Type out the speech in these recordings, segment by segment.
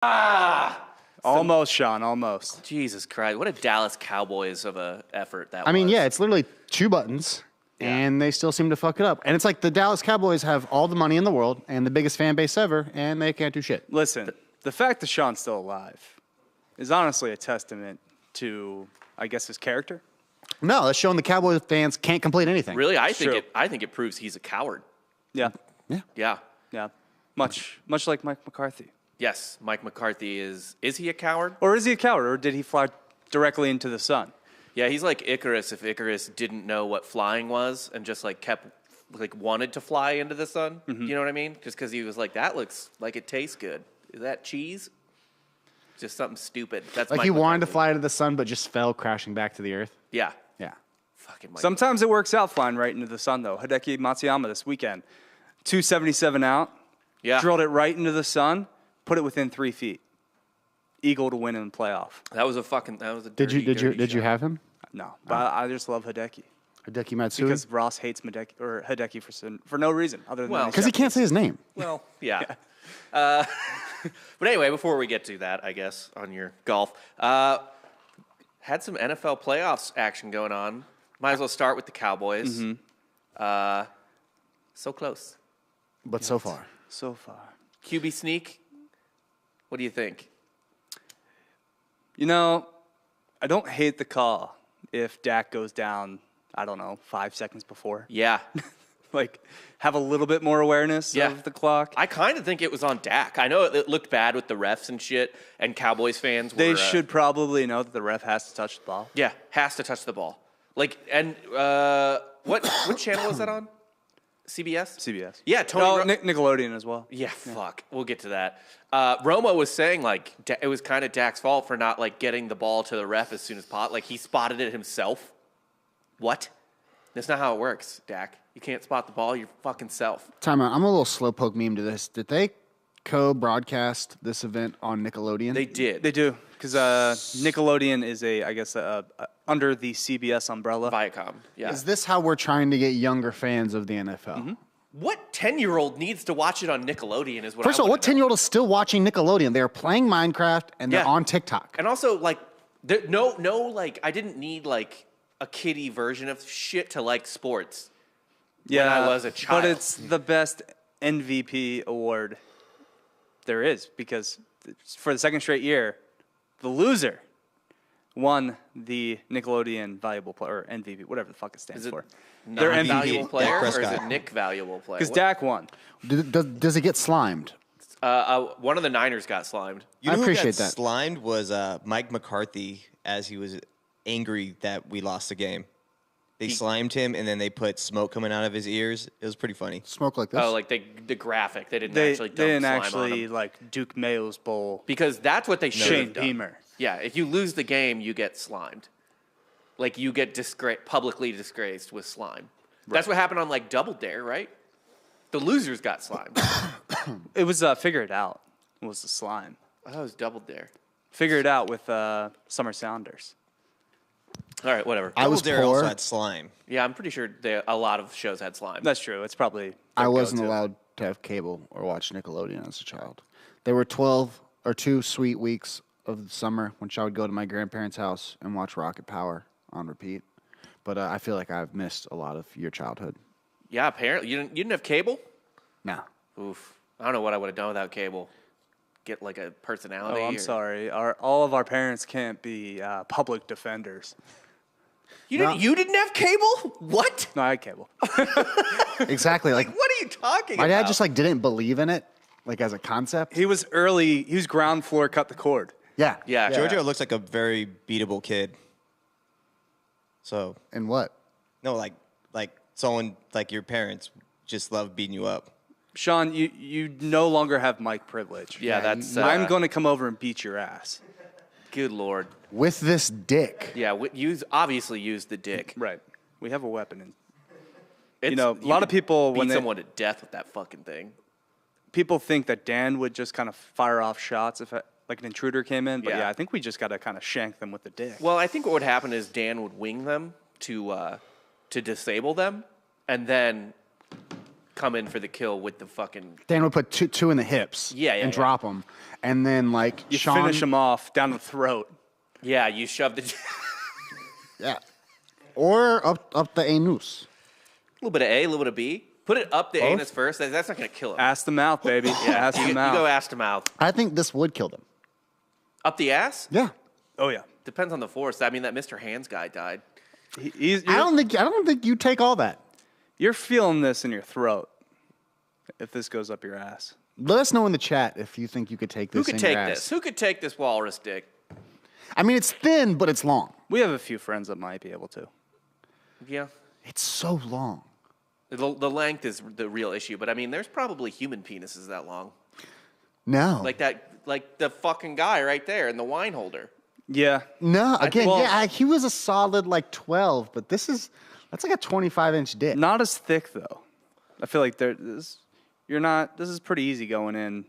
Almost, Sean, almost. Jesus Christ. What a Dallas Cowboys of a effort that was. I mean, yeah, it's literally 2 buttons, and they still seem to fuck it up. And it's like the Dallas Cowboys have all the money in the world and the biggest fan base ever, and they can't do shit. Listen, the fact that Sean's still alive is honestly a testament to, I guess, his character. No, that's showing the Cowboys fans can't complete anything. Really, I think it proves he's a coward. Yeah. Yeah. Yeah. Much like Mike McCarthy. Yes, Mike McCarthy is he a coward? Or is he a coward, or did he fly directly into the sun? Yeah, he's like Icarus if Icarus didn't know what flying was and just like wanted to fly into the sun. You know what I mean? Just because he was like, that looks like it tastes good. Is that cheese? Just something stupid. That's like Mike he wanted McCarthy. to fly to the sun, but just fell crashing back to the earth. Yeah. Yeah. Fucking Mike. Sometimes it works out flying right into the sun, though. Hideki Matsuyama this weekend, 277 out, drilled it right into the sun, put it within 3 feet. Eagle to win in the playoff. That was a dirty, Did you have him? No, but I just love Hideki. Hideki Matsui? Because Ross hates Hideki for no reason other than because he can't say his name. Well, yeah. But anyway, before we get to that, I guess, on your golf, had some NFL playoffs action going on. Might as well start with the Cowboys. So close. But so far. So far. QB sneak, what do you think? You know, I don't hate the call if Dak goes down, I don't know, 5 seconds before. Yeah. Like, have a little bit more awareness of the clock. I kind of think it was on Dak. I know it looked bad with the refs and shit, and Cowboys fans were... They should probably know that the ref has to touch the ball. Yeah, has to touch the ball. Like, and what channel was that on? CBS? CBS. Yeah, Tony... Nickelodeon as well. Yeah, fuck. We'll get to that. Romo was saying, like, it was kind of Dak's fault for not, like, getting the ball to the ref as soon as possible. Like, he spotted it himself. What? That's not how it works, Dak. You can't spot the ball your fucking self. Time out. I'm a little slowpoke meme to this. Did they co-broadcast this event on Nickelodeon? They did. They do. Because Nickelodeon is under the CBS umbrella. Viacom, yeah. Is this how we're trying to get younger fans of the NFL? Mm-hmm. What 10-year-old needs to watch it on Nickelodeon is what First of all, what 10-year-old is still watching Nickelodeon? They're playing Minecraft and they're on TikTok. And also, like, I didn't need, like, a kiddie version of shit to like sports when I was a child. But it's the best MVP award there is because for the second straight year, the loser won the Nickelodeon Valuable Player, or MVP, whatever the fuck it stands for. Their MVP. Valuable Player, or is it Nick Valuable Player? Because Dak won. Does it get slimed? One of the Niners got slimed. You know I appreciate who got that. Slimed was Mike McCarthy as he was angry that we lost the game. They slimed him, and then they put smoke coming out of his ears. It was pretty funny. Smoke like this? Oh, like the graphic. They didn't They actually dump didn't slime actually on him. like Duke Mayo's bowl. Because that's what they should Shane have done. Beamer. Yeah, if you lose the game, you get slimed. Like, you get publicly disgraced with slime. Right. That's what happened on, like, Double Dare, right? The losers got slimed. It was Figure It Out was the slime. Oh, it was Double Dare. Figure It Out with Summer Sounders. All right, whatever. I was Double Dare poor. also had slime. Yeah, I'm pretty sure a lot of shows had slime. That's true. It's probably I their wasn't go-to. allowed to have cable or watch Nickelodeon as a child. There were 2 sweet weeks of the summer when I would go to my grandparents' house and watch Rocket Power on repeat. But I feel like I've missed a lot of your childhood. Yeah, apparently. You didn't have cable? No. Oof. I don't know what I would have done without cable. Get, like, a personality? Oh, I'm sorry. All of our parents can't be public defenders. You didn't have cable? What? No, I had cable. Exactly. Like, What are you talking my about? dad just like didn't believe in it, like as a concept. He was early. He was ground floor, cut the cord. Yeah. Yeah. Giorgio looks like a very beatable kid. So, And what? no, like someone like your parents just love beating you up. Sean, you no longer have mic privilege. Yeah, that's... I'm going to come over and beat your ass. Good Lord. With this dick. Yeah, obviously use the dick. Right. We have a weapon. And, It's, a lot of people, beat when someone to death with that fucking thing. people think that Dan would just kind of fire off shots if like an intruder came in. But Yeah. I think we just got to kind of shank them with the dick. Well, I think what would happen is Dan would wing them to disable them, and then come in for the kill with the fucking. Dan would put two in the hips. Yeah, and drop them, and then like You Sean, finish him off down the throat. Yeah, you shove the. Yeah, or up the anus. A little bit of A, a little bit of B. Put it up the Both? anus first. That's not going to kill him. Ass to mouth, baby. Yeah, ass to You mouth. go ass to mouth. I think this would kill them. Up the ass? Yeah. Oh yeah. Depends on the force. I mean, that Mr. Hands guy died. I don't think you take all that. You're feeling this in your throat if this goes up your ass. Let us know in the chat if you think you could take this. Who could in take your this? ass. Who could take this walrus dick? I mean, it's thin, but it's long. We have a few friends that might be able to. Yeah. It's so long. The length is the real issue, but I mean, there's probably human penises that long. No. Like the fucking guy right there in the wine holder. Yeah. No. Again, well- he was a solid like 12, but that's like a 25-inch dick. Not as thick though. I feel like this is pretty easy going in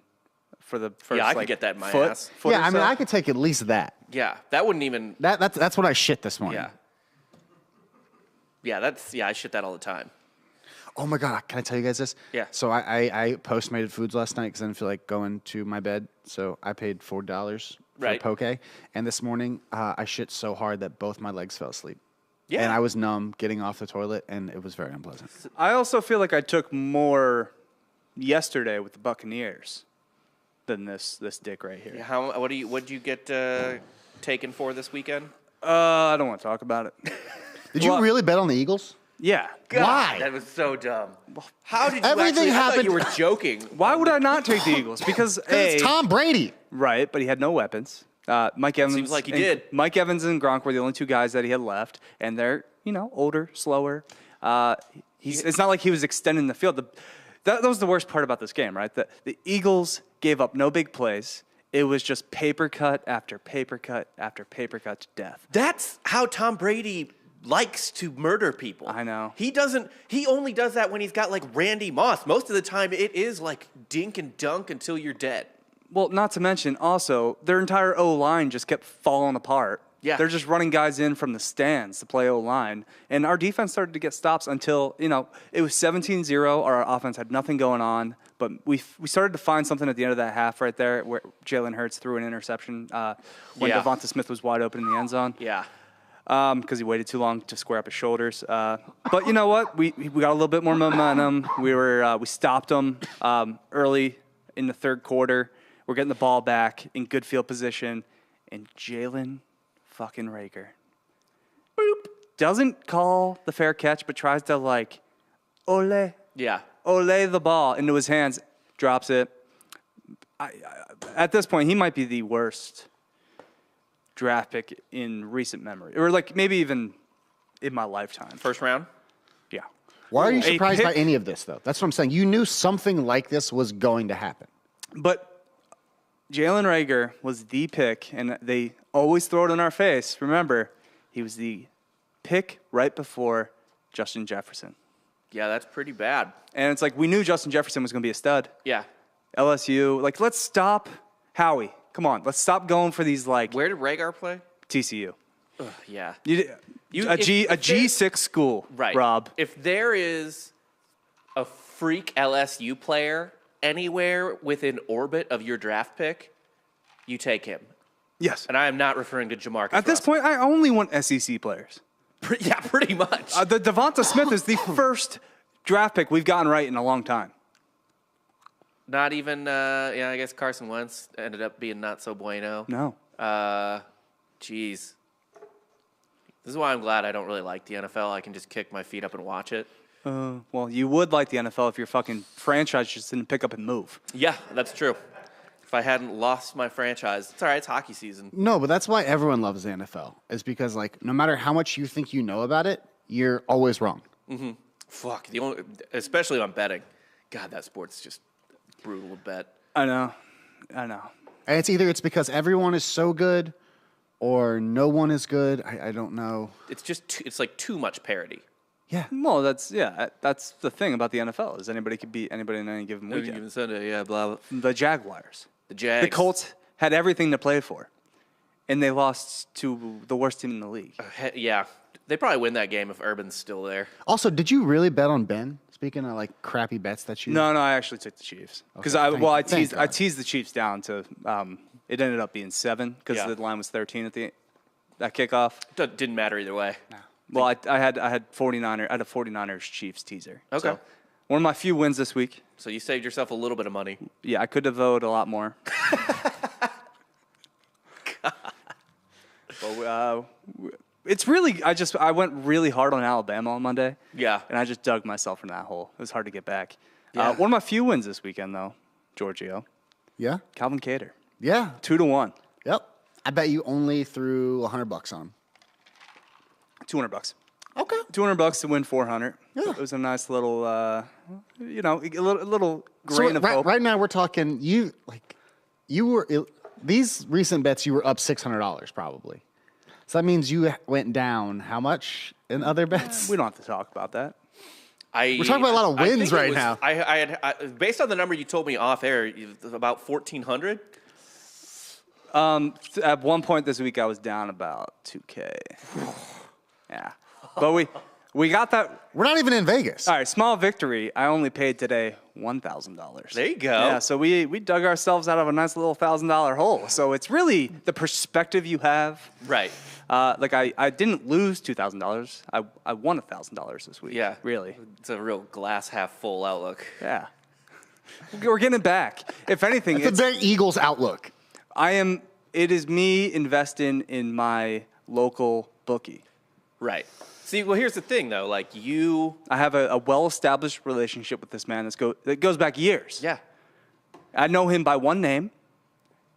for the first. Yeah, I could like, get that in my foot, ass. foot Yeah, or I mean, so. I could take at least that. Yeah, that wouldn't even. That's what I shit this morning. Yeah. Yeah, I shit that all the time. Oh my God, can I tell you guys this? Yeah. So I Postmated foods last night because I didn't feel like going to my bed. So I paid $4 for Right. poke. And this morning I shit so hard that both my legs fell asleep. Yeah. And I was numb getting off the toilet, and it was very unpleasant. I also feel like I took more yesterday with the Buccaneers than this dick right here. Yeah, what'd you get taken for this weekend? I don't want to talk about it. Did you really bet on the Eagles? Yeah. Why? That was so dumb. How did you Everything actually? I thought happened- you were joking. Why would I not take the Eagles? Because It's Tom Brady. right, but he had no weapons. Mike Evans. Seems like he and- did. Mike Evans and Gronk were the only two guys that he had left, and they're older, slower. It's not like he was extending the field. That was the worst part about this game, right? The Eagles gave up no big plays. It was just paper cut after paper cut after paper cut to death. That's how Tom Brady likes to murder people. I know. He only does that when he's got like Randy Moss. Most of the time it is like dink and dunk until you're dead. Well, not to mention, also, their entire O-line just kept falling apart. Yeah. They're just running guys in from the stands to play O-line. And our defense started to get stops until, it was 17-0. Our offense had nothing going on. But we started to find something at the end of that half right there where Jalen Hurts threw an interception when Yeah. Devonta Smith was wide open in the end zone. Yeah. Because he waited too long to square up his shoulders. But you know what? We got a little bit more momentum. We stopped them early in the third quarter. We're getting the ball back in good field position, and Jalen fucking Rager doesn't call the fair catch, but tries to ole Yeah. the ball into his hands, drops it. At this point, he might be the worst draft pick in recent memory, or maybe even in my lifetime. First round. Yeah. Why are you A surprised by pick- any of this, though? That's what I'm saying. You knew something like this was going to happen. But Jalen Rager was the pick, and they always throw it in our face. Remember, he was the pick right before Justin Jefferson. Yeah, that's pretty bad. And it's like we knew Justin Jefferson was going to be a stud. Yeah. LSU, let's stop Howie. Come on, let's stop going for these Where did Ragar play? TCU. Yeah. A G6 school, Right. Rob. If there is a freak LSU player anywhere within orbit of your draft pick, you take him. Yes. And I am not referring to Jamarcus At this Russell. point, I only want SEC players. Yeah, pretty much. The Devonta Smith is the first draft pick we've gotten right in a long time. Not even, I guess Carson Wentz ended up being not so bueno. No. Jeez. This is why I'm glad I don't really like the NFL. I can just kick my feet up and watch it. Well, you would like the NFL if your fucking franchise just didn't pick up and move. Yeah, that's true. If I hadn't lost my franchise, it's all right. It's hockey season. No, but that's why everyone loves the NFL. Is because no matter how much you think you know about it, you're always wrong. Fuck. Especially on betting. God, that sport's just brutal to bet. I know. And it's because everyone is so good, or no one is good. I don't know. It's just it's like too much parity. Yeah. Well, that's the thing about the NFL is anybody could beat anybody in any given weekend. Given Sunday, yeah, blah, blah. The Jaguars. The Jags. The Colts had everything to play for, and they lost to the worst team in the league. Yeah. They probably win that game if Urban's still there. Also, did you really bet on Ben's Speaking of like crappy bets that you. No, I actually took the Chiefs because Okay, I thank God. teased the Chiefs down to. It ended up being 7 because Yeah. the line was 13 at that kickoff. Didn't matter either way. Well, I had 49er. I had a 49ers Chiefs teaser. Okay. So, one of my few wins this week. So you saved yourself a little bit of money. Yeah, I could have voted a lot more. But, it's really I went really hard on Alabama on Monday. Yeah. And I just dug myself in that hole. It was hard to get back. Yeah. One of my few wins this weekend though, Giorgio. Yeah. Calvin Cater. Yeah. 2-1. Yep. I bet you only threw $100 on. $200. Okay. $200 to win 400. Yeah. It was a nice little, a little grain of hope. Right now we're talking. These recent bets you were up $600 probably. So that means you went down how much in other bets? We don't have to talk about that. We're talking about a lot of I wins think it right was- now. I based on the number you told me off air, about 1,400. At one point this week, I was down about 2K. Yeah, but we got that. We're not even in Vegas. All right, small victory. I only paid today $1,000. There you go. Yeah, so we dug ourselves out of a nice little $1,000 hole. So it's really the perspective you have. Right. Like I didn't lose $2,000. I won $1,000 this week. Yeah. really. It's a real glass half full outlook. Yeah, we're getting it back. If anything, It's a very Eagles outlook. It is me investing in my local bookie. Right. See, well, here's the thing, though. Like, I have a well-established relationship with this man that goes back years. Yeah. I know him by one name,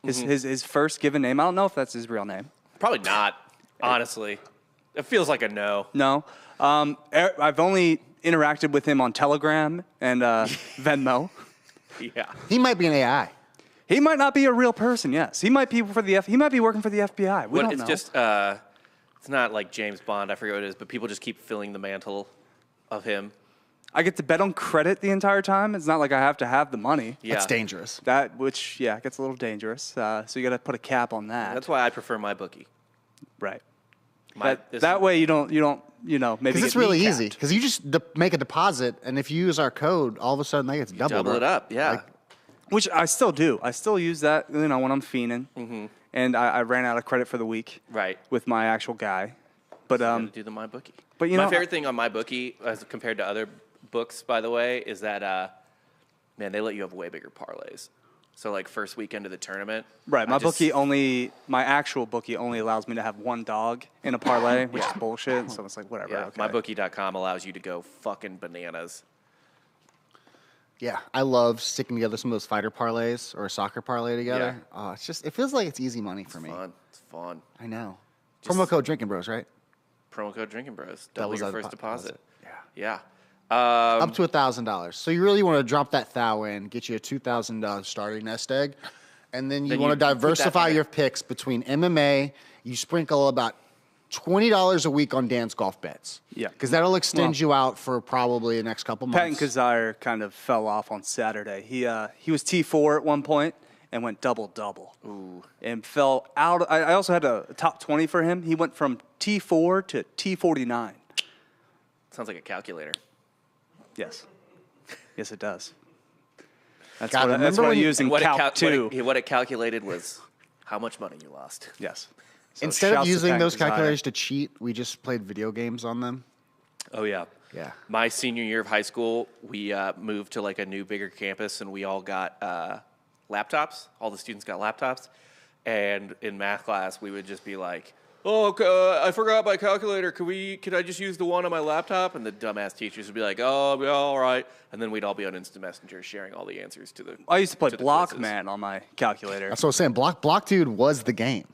his first given name. I don't know if that's his real name. Probably not, honestly. It feels like a no. No. I've only interacted with him on Telegram and Venmo. Yeah. He might be an AI. He might not be a real person. Yes, he might be he might be working for the FBI. We don't It's know. just, it's not like James Bond. I forget what it is, but people just keep filling the mantle of him. I get to bet on credit the entire time. It's not like I have to have the money. Yeah. That's dangerous. Which gets a little dangerous. So you got to put a cap on that. That's why I prefer my bookie. right. This That way you don't maybe Because it's get really kneecapped. easy. Because you just make a deposit, and if you use our code, all of a sudden that gets doubled. Double it up, yeah. Like, Which I still do. I still use that, when I'm fiending. Mm-hmm. And I ran out of credit for the week. Right. With my actual guy. But Gotta do the my bookie. but my favorite thing on my bookie, as compared to other books, by the way, is that man, they let you have way bigger parlays. So like first weekend of the tournament. right, my I my actual bookie only allows me to have one dog in a parlay, which is bullshit. So it's like whatever. Yeah, okay. mybookie.com allows you to go fucking bananas. yeah, I love sticking together some of those fighter parlays or a soccer parlay together. Yeah. Oh, it feels like it's easy money for me. It's fun. I know. Promo code Drinkin' Bros, right? Promo code Drinkin' Bros. Double Doubles your out the first deposit. Yeah. Yeah. Up to $1,000. So you really want to drop that thou in, get you a $2,000 starting nest egg, and then you want to you put that diversify in. your picks between MMA. You sprinkle about $20 a week on Dan's golf bets. Yeah. Because that'll extend you out for probably the next couple Patton months. Kazire kind of fell off on Saturday. He was T4 at one point and went double. Ooh. And fell out. I also had a top 20 for him. He went from T4 to T49. Sounds like a calculator. Yes. Yes, it does. That's God, what remember I when you- use in Calc 2. What it calculated was how much money you lost. Yes. So Instead of shouts to using Patton those Kazire. calculators to cheat, we just played video games on them. Oh, yeah. Yeah. My senior year of high school, we moved to like a new, bigger campus, and we all got laptops. All the students got laptops. And in math class, we would just be like, "Oh, I forgot my calculator. Could I just use the one on my laptop?" And the dumbass teachers would be like, "Oh, yeah, all right." And then we'd all be on Instant Messenger sharing all the answers to the. I used to play to the quizzes. Blockman on my calculator. That's what I was saying. Block Dude was the game.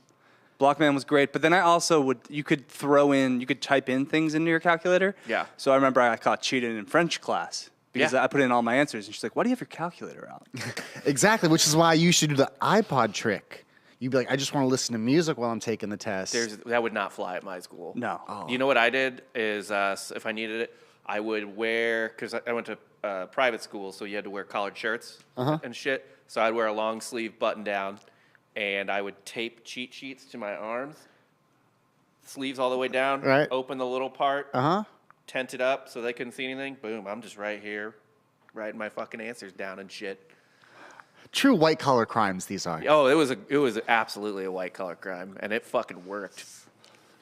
Blockman was great, but then I also you could type in things into your calculator. Yeah. So I remember I caught cheating in French class because Yeah. I put in all my answers, and she's like, "Why do you have your calculator out?" Exactly, which is why you should do the iPod trick. You'd be like, I just want to listen to music while I'm taking the test. That would not fly at my school. No. You know what I did is if I needed it, I would wear, because I went to private school, so you had to wear collared shirts and shit. So I'd wear a long sleeve button down, and I would tape cheat sheets to my arms, sleeves all the way down, Right. open the little part, tented up so they couldn't see anything. Boom, I'm just right here, writing my fucking answers down and shit. True white collar crimes. These are. Oh, it was absolutely a white collar crime, and it fucking worked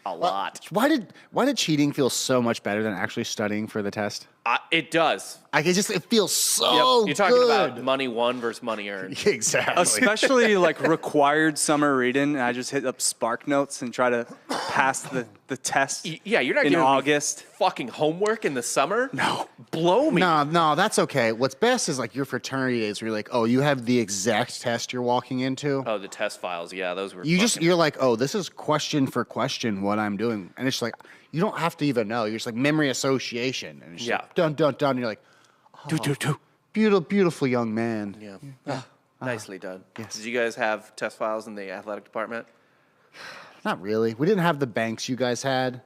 a lot. Why did cheating feel so much better than actually studying for the test? It does. It feels so You're talking good. about money won versus money earned. Exactly. Especially like required summer reading, and I just hit up Spark Notes and try to pass the test. Yeah, you're not in giving August. me fucking homework in the summer. No, blow me. No, that's okay. What's best is like your fraternity days where you're like, oh, you have the exact test you're walking into. Oh, the test files. Yeah, those were. You're like, oh, this is question for question what I'm doing, and it's like you don't have to even know. You're just like memory association, and it's just like, dun dun dun. And you're like, beautiful young man. Yeah. Nicely done. Yes. Did you guys have test files in the athletic department? Not really. We didn't have the banks you guys had.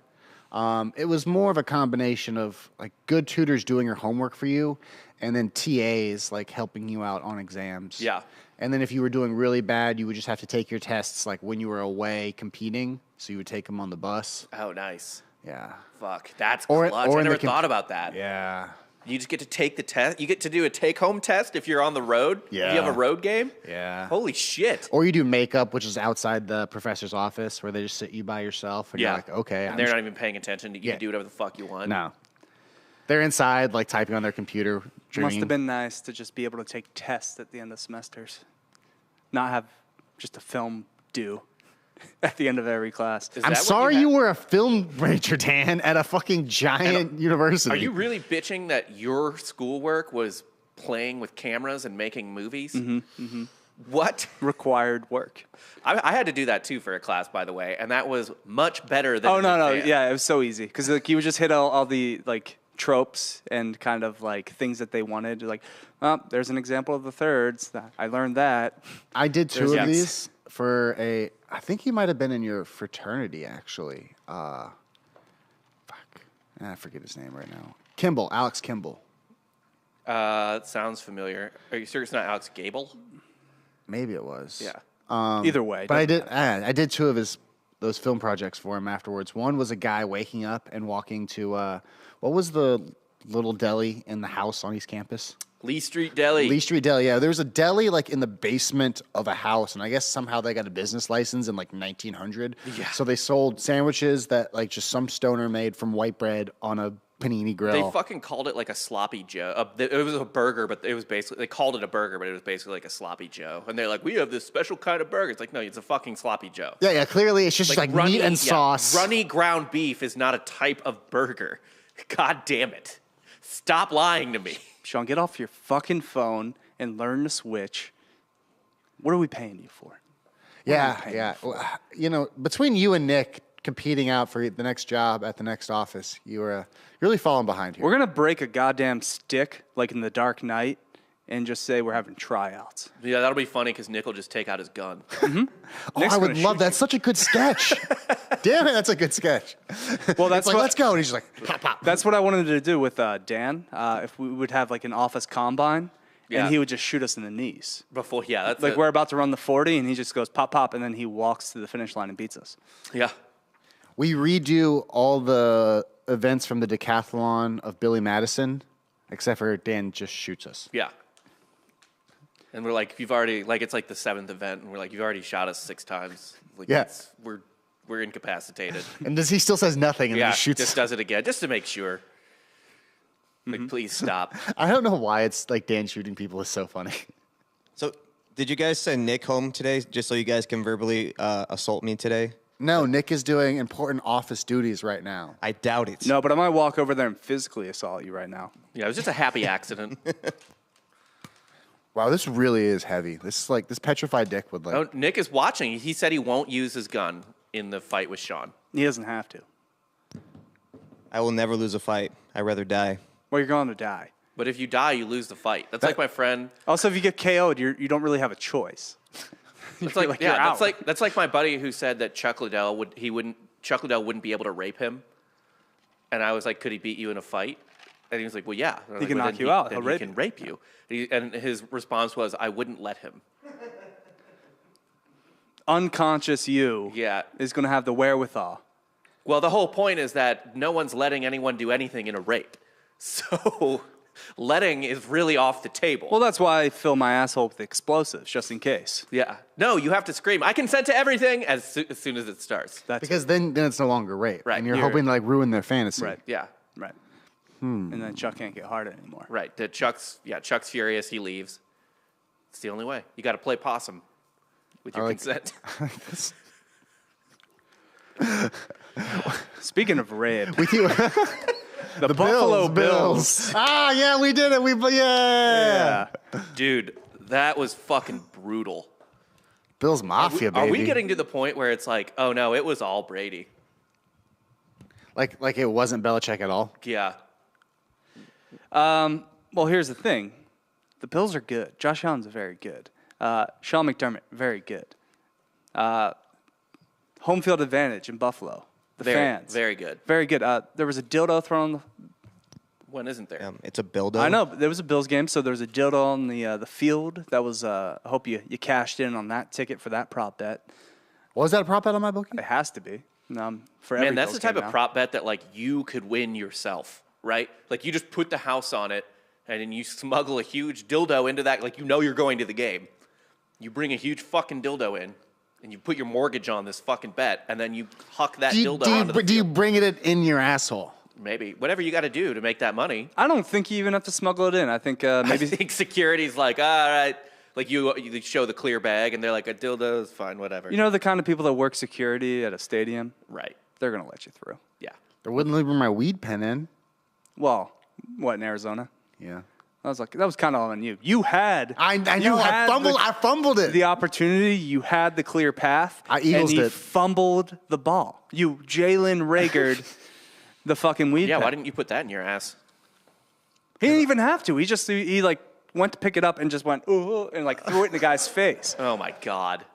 It was more of a combination of like good tutors doing your homework for you, and then TAs like helping you out on exams. Yeah. And then if you were doing really bad, you would just have to take your tests like when you were away competing. So you would take them on the bus. Oh, nice. Yeah. Fuck, that's Or- clutch. or I in the never thought about that. Yeah. You just get to take the test. You get to do a take-home test if you're on the road. If you have Yeah. a road game. Yeah. Holy shit. Or you do makeup, which is outside the professor's office, where they just sit you by yourself, and Yeah. you're like, okay. And I'm they're just- not even paying attention. You Yeah. can do whatever the fuck you want. No. They're inside, like typing on their computer. it must dreaming. have been nice to just be able to take tests at the end of semesters, not have just a film due at the end of every class. Is I'm that what sorry you had? were a film major, Dan, at a fucking giant university. Are you really bitching that your schoolwork was playing with cameras and making movies? Mm-hmm. What? Required work. I had to do that too for a class, by the way, and that was much better than. Oh an no, exam. yeah, it was so easy because like you would just hit all the like tropes and kind of like things that they wanted. Like, oh, there's an example of the thirds. I learned that. I did two There's- of yes. these for I think he might have been in your fraternity, actually. I forget his name right now. Kimball, Alex Kimball. It sounds familiar. Are you sure it's not Alex Gable? Maybe it was. Yeah. Either way, But doesn't I did two of those film projects for him afterwards. One was a guy waking up and walking to what was the little deli in the house on East Campus? Lee Street Deli. Lee Street Deli. Yeah, there was a deli like in the basement of a house, and I guess somehow they got a business license in like 1900. Yeah. So they sold sandwiches that like just some stoner made from white bread on a panini grill. They fucking called it like a sloppy Joe. It was a burger, but it was basically, they called it a burger, but it was basically like a sloppy Joe. And they're like, we have this special kind of burger. It's like, no, it's a fucking sloppy Joe. yeah. Clearly, it's just like meat and sauce. Runny ground beef is not a type of burger. God damn it. Stop lying to me. Sean, get off your fucking phone and learn to switch. What are we paying you for? Yeah. Well, you know, between you and Nick competing out for the next job at the next office, you're really falling behind here. We're gonna break a goddamn stick like in the Dark Knight and just say we're having tryouts. Yeah, that'll be funny because Nick will just take out his gun. Oh, Nick's I would gonna love shoot that. Such a good sketch. Damn it, that's a good sketch. Well, It's that's like, what, let's go. And he's just like, pop, pop. That's what I wanted to do with Dan. If we would have like an office combine, Yeah. and he would just shoot us in the knees. Before, yeah, that's Like we're about to run the 40, and he just goes pop, pop, and then he walks to the finish line and beats us. yeah. We redo all the events from the decathlon of Billy Madison, except for Dan just shoots us. Yeah. And we're like, you've already, like, it's like the 7th event, and we're like, you've already shot us 6 times. Like, Yeah. We're incapacitated. And he still says nothing and Yeah, just shoots. just does it again, just to make sure. Like, please stop. I don't know why it's like Dan shooting people is so funny. So, did you guys send Nick home today just so you guys can verbally assault me today? No, Nick is doing important office duties right now. I doubt it. No, but I might walk over there and physically assault you right now. Yeah, it was just a happy accident. Wow, this really is heavy. This is like this petrified dick would like. Oh, Nick is watching. He said he won't use his gun in the fight with Sean. He doesn't have to. I will never lose a fight. I'd rather die. Well, you're going to die. But if you die, you lose the fight. That's like my friend. Also, if you get KO'd, you don't really have a choice. It's You're like, you're yeah, out. that's like my buddy who said that Chuck Liddell wouldn't be able to rape him. And I was like, could he beat you in a fight? And he was like, well, yeah. And I was He like, can well, knock then you out. Then He'll he rape can you. rape you. And his response was, I wouldn't let him. Unconscious you Yeah. is going to have the wherewithal Well, the whole point is that no one's letting anyone do anything in a rape. So letting is really off the table. Well, that's why I fill my asshole with explosives, just in case. Yeah. No, you have to scream, I consent to everything as soon as it starts. That's Because then it's no longer rape. Right. And you're hoping to like ruin their fantasy. right. Yeah. Right. And then Chuck can't get hard anymore. Right. Chuck's furious. He leaves. It's the only way. You got to play possum with your consent. Speaking of rape, The Buffalo Bills. Ah, yeah, we did it. Yeah. Dude, that was fucking brutal. Bills Mafia, baby. Are we getting to the point where it's like, oh no, it was all Brady? Like it wasn't Belichick at all? Yeah. well, here's the thing. The Bills are good. Josh Allen's very good. Sean McDermott, very good. Home field advantage in Buffalo. The fans. Very good. Very good. There was a dildo thrown. When isn't there? It's a build-up. I know. There was a Bills game, so there was a dildo on the field. That was, I hope you cashed in on that ticket for that prop bet. Was that a prop bet on my bookie? It has to be. For Man, every that's Bills the type game of now. prop bet that like you could win yourself, right? Like you just put the house on it and then you smuggle a huge dildo into that, like you know you're going to the game. You bring a huge fucking dildo in and you put your mortgage on this fucking bet and then you huck that dildo onto the do you field. bring it in your asshole? Maybe. Whatever you got to do to make that money. I don't think you even have to smuggle it in. I think I maybe think security's like, all right. Like you show the clear bag and they're like, a dildo is fine, whatever. you know the kind of people that work security at a stadium. Right. They're gonna let you through. Yeah. They wouldn't leave my weed pen in. Well, what in Arizona? Yeah. I was like, that was kind of on you. You had. I know. You had I fumbled it. the opportunity. You had the clear path. I Eaglesed and you it. fumbled the ball. You Jalen Ragered the fucking weed. Yeah, pen. why didn't you put that in your ass? He didn't even have to. He like went to pick it up and just went ooh and like threw it in the guy's face. Oh my God.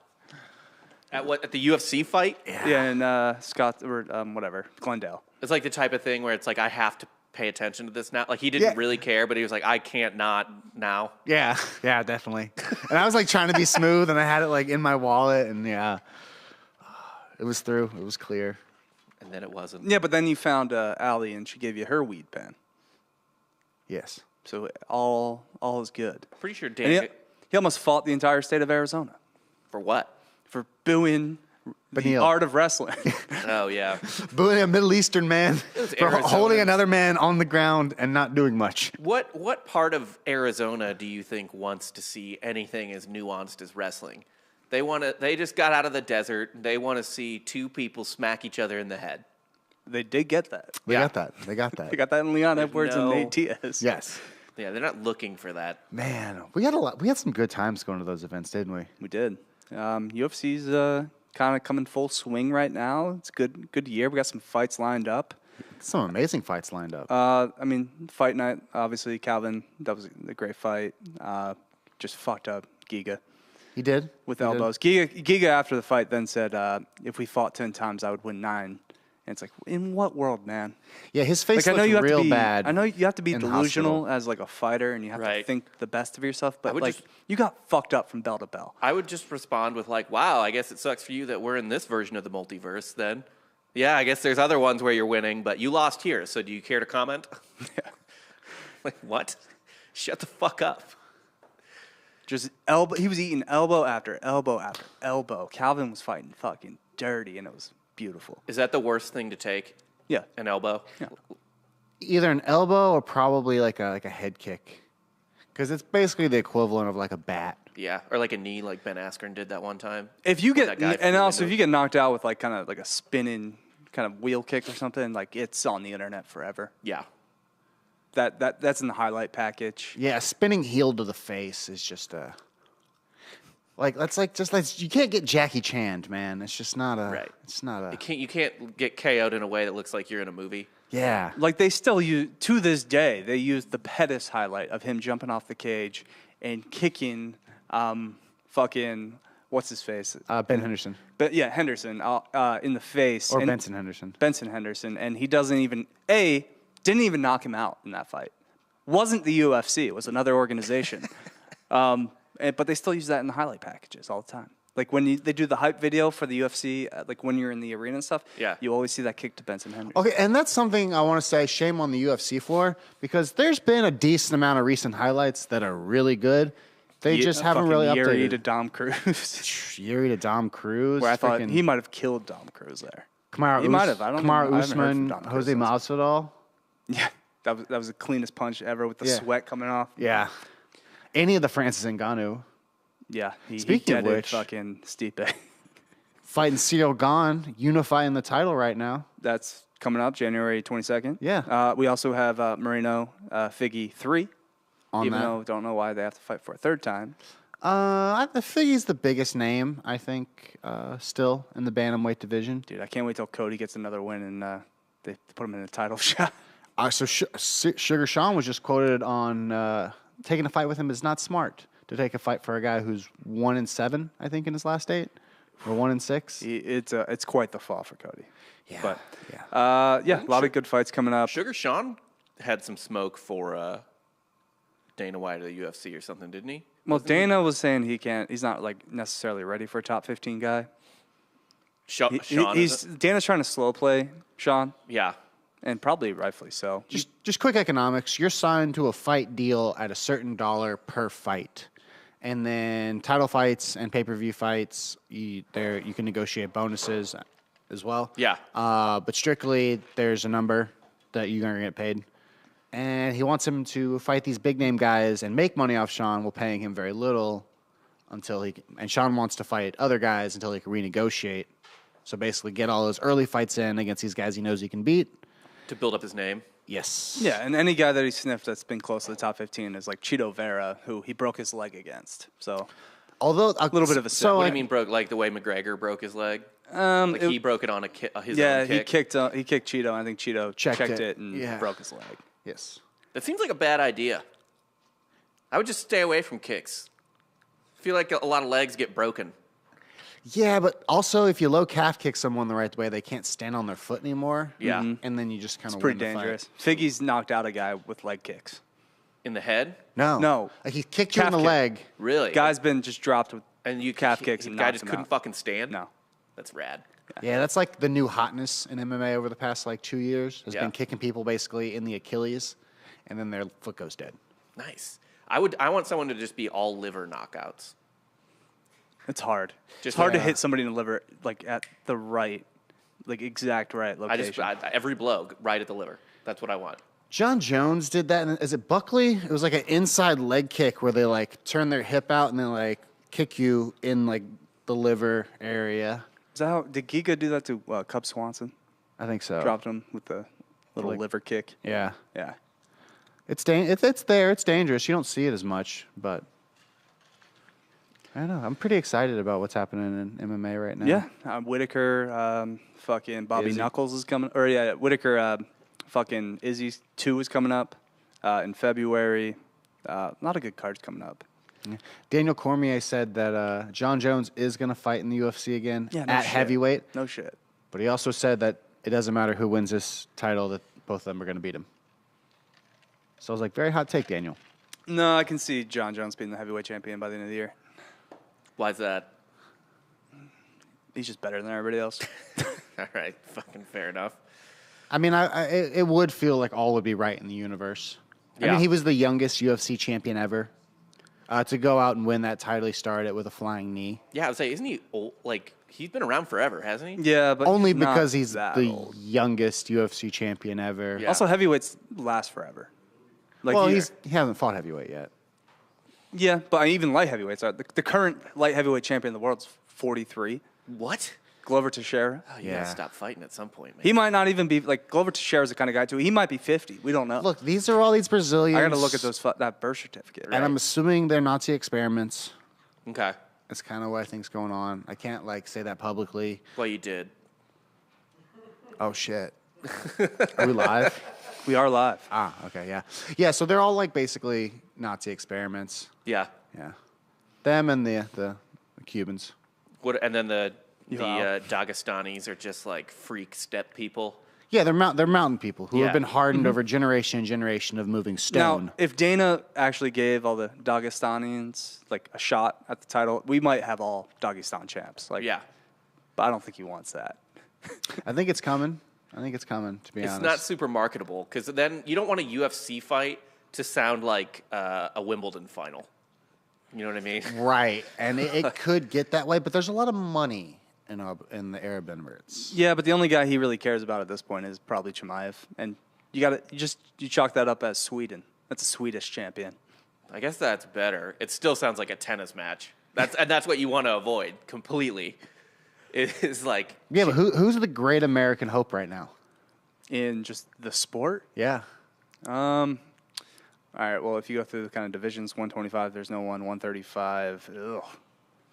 At the UFC fight? Yeah, and Scott or whatever, Glendale. It's like the type of thing where it's like, I have to pay attention to this now. Like he didn't Yeah. really care, but he was like, I can't not now. Yeah, definitely. And I was like trying to be smooth, and I had it like in my wallet, and yeah, it was through. It was clear. And then it wasn't. Yeah, but then you found Allie and she gave you her weed pen. Yes. So all is good. Pretty sure And Dan. he almost fought the entire state of Arizona For what? for booing the Benil. art of wrestling. Oh, yeah. Booing a Middle Eastern man was for Arizona. holding another man on the ground and not doing much. What part of Arizona do you think wants to see anything as nuanced as wrestling? They just got out of the desert. They want to see two people smack each other in the head. They did get that. They Yeah. got that. They got that. They got that in Leon Edwards no- and Nate Diaz. Yes. Yeah, they're not looking for that. Man, we had a lot. We had some good times going to those events, didn't we? We did. UFC's kind of coming full swing right now. It's good year. We got some fights lined up. Some amazing fights lined up. I mean, fight night, obviously, Calvin, that was a great fight. Just fucked up Giga He did with He did. elbows. Giga after the fight then said, if we fought 10 times, I would win 9. And it's like, in what world, man? Yeah, his face Like, I know looked you have real to be, bad. I know you have to be in the delusional hospital. as like a fighter, and you have to Right. think the best of yourself. But would like, just- you got fucked up from bell to bell. I would just respond with like, wow, I guess it sucks for you that we're in this version of the multiverse then. Yeah, I guess there's other ones where you're winning, but you lost here, so do you care to comment? Yeah. Like, what? Shut the fuck up. Just elbow. He was eating elbow after elbow after elbow. Calvin was fighting fucking dirty, and it was beautiful. Is that the worst thing to take? Yeah. An elbow? Yeah. Either an elbow or probably like a head kick, because it's basically the equivalent of like a bat. Yeah, or like a knee, like Ben Askren did that one time. If you That get, guy and flew also into if you get knocked out with like kind of like a spinning kind of wheel kick or something, like it's on the internet forever. Yeah. That's in the highlight package. Yeah, a spinning heel to the face is just a that's like you can't get Jackie Chan, man. It's just not a. Right. It's not a. You can't get KO'd in a way that looks like you're in a movie. Yeah. Like they still use to this day. They use the Pettis highlight of him jumping off the cage and kicking, fucking what's his face? Ben Henderson But yeah, Henderson in the face. or And- Benson Henderson. Benson Henderson, and he didn't even knock him out in that fight. Wasn't the UFC? It was another organization. But they still use that in the highlight packages all the time. Like when they do the hype video for the UFC, like when you're in the arena and stuff, Yeah. you always see that kick to Benson Henry. Okay, and that's something I want to say, shame on the UFC floor, because there's been a decent amount of recent highlights that are really good. They just haven't really Yuri updated. to Dom Cruz, Yuri to Dom Cruz. where I thought freaking he might have killed Dom Cruz there. Kamaru he might have. I don't know. I Kamaru haven't heard from Usman, Dom Cruz Jose since. Masvidal. Yeah, that was the cleanest punch ever with the Yeah. sweat coming off. Yeah. Any of the Francis Ngannou. Yeah. Speaking of deaded which- fucking Stipe. Fighting Cyril Gane, unifying the title right now. That's coming up January 22nd. Yeah. We also have Moreno Figgy 3. On even that. though don't know why they have to fight for a third time. I think he's the biggest name, I think, still in the bantamweight division. Dude, I can't wait till Cody gets another win and they put him in a title shot. So Sugar Sean was just quoted on taking a fight with him is not smart. To take a fight for a guy who's 1-7, I think, in his last 8, or 1-6. It's quite the fall for Cody. Yeah, But yeah. a lot of good fights coming up. Sugar Sean had some smoke for Dana White of the UFC or something, didn't he? Well, Dana was saying he's not like necessarily ready for a top 15 guy. Sean, Dana's trying to slow play Sean, yeah. and probably rightfully so. Just quick economics. You're signed to a fight deal at a certain dollar per fight. And then title fights and pay-per-view fights, you can negotiate bonuses as well. Yeah. But strictly, there's a number that you're going to get paid. And he wants him to fight these big-name guys and make money off Sean while paying him very little until he – and Sean wants to fight other guys until he can renegotiate. So basically get all those early fights in against these guys he knows he can beat. To build up his name. Yes. Yeah, and any guy that he sniffed that's been close to the top 15 is like Chito Vera, who he broke his leg against. So Although a little bit of a sip. What do you mean broke? Like the way McGregor broke his leg? Like he broke it on his own kick? he kicked Cheeto. I think Cheeto checked it and broke his leg. Yes. That seems like a bad idea. I would just stay away from kicks. I feel like a lot of legs get broken. Yeah, but also if you low calf kick someone the right way, they can't stand on their foot anymore. Yeah. And then you just kind of It's pretty dangerous. Figgy's knocked out a guy with leg kicks. In the head? No. Like he kicked you in Calf the kick. leg. Really? Guy's been just dropped with and you calf kicks The and guy knocked just him couldn't out. fucking stand? No. That's rad. Yeah, that's like the new hotness in MMA over the past like 2 years. Has Yeah. been kicking people basically in the Achilles, and then their foot goes dead. Nice. I want someone to just be all liver knockouts. It's hard. Just It's hard to yeah. hit somebody in the liver like at the right, like exact right location. Every blow right at the liver. That's what I want. Jon Jones did that. Is it Buckley? It was like an inside leg kick where they like turn their hip out and then like kick you in like the liver area. Is that how, did Giga do that to Cub Swanson? I think so. Dropped him with the little Like- liver kick. Yeah. Yeah. It's there. It's dangerous. You don't see it as much, but I don't know. I'm pretty excited about what's happening in MMA right now. Yeah. Whitaker, fucking Bobby Izzy. Knuckles is coming. Or yeah, Whitaker, fucking Izzy 2 is coming up in February. A lot of good cards coming up. Daniel Cormier said that Jon Jones is going to fight in the UFC again Yeah, no at shit. heavyweight, No shit. but he also said that it doesn't matter who wins this title, that both of them are going to beat him. So I was like, very hot take, Daniel. No, I can see Jon Jones being the heavyweight champion by the end of the year. Why's that? He's just better than everybody else. All right. Fucking fair enough. I mean, it would feel like all would be right in the universe. I Yeah. mean, he was the youngest UFC champion ever. To go out and win that title, he started with a flying knee. Yeah, I would say, isn't he old? Like, he's been around forever, hasn't he? Yeah, but Only not because he's that the old. youngest UFC champion ever. Yeah. Also, heavyweights last forever. Like Well, you- he hasn't fought heavyweight yet. yeah, but even light heavyweights are the current light heavyweight champion of the world is 43. What? Glover Teixeira. Oh, you Yeah. gotta stop fighting at some point, man. He might not even be like Glover Teixeira is the kind of guy too. He might be 50. We don't know. Look, these are all these Brazilians. I got to look at that birth certificate. And I'm assuming they're Nazi experiments. Okay. That's kind of what I think's going on. I can't like say that publicly. Well, you did. Oh shit. Are we live? We are live. Ah, okay, yeah. Yeah, so they're all like basically Nazi experiments. Yeah. Yeah. Them and the Cubans. What? And then the Wow. Dagestanis are just like freak step people. Yeah, they're mountain people who Yeah. have been hardened over generation and generation of moving stone. Now, if Dana actually gave all the Dagestanians like a shot at the title, we might have all Dagestan champs. Like, Yeah. but I don't think he wants that. I think it's coming. To be It's honest. not super marketable because then you don't want a UFC fight to sound like a Wimbledon final. You know what I mean? Right, and it could get that way, but there's a lot of money in the Arab Emirates. Yeah, but the only guy he really cares about at this point is probably Chimaev, and you chalk that up as Sweden. That's a Swedish champion. I guess that's better. It still sounds like a tennis match. That's what you want to avoid completely. It's like Yeah, but who's the great American hope right now? In just the sport? Yeah. All right, well, if you go through the kind of divisions, 125, there's no one. 135, ugh.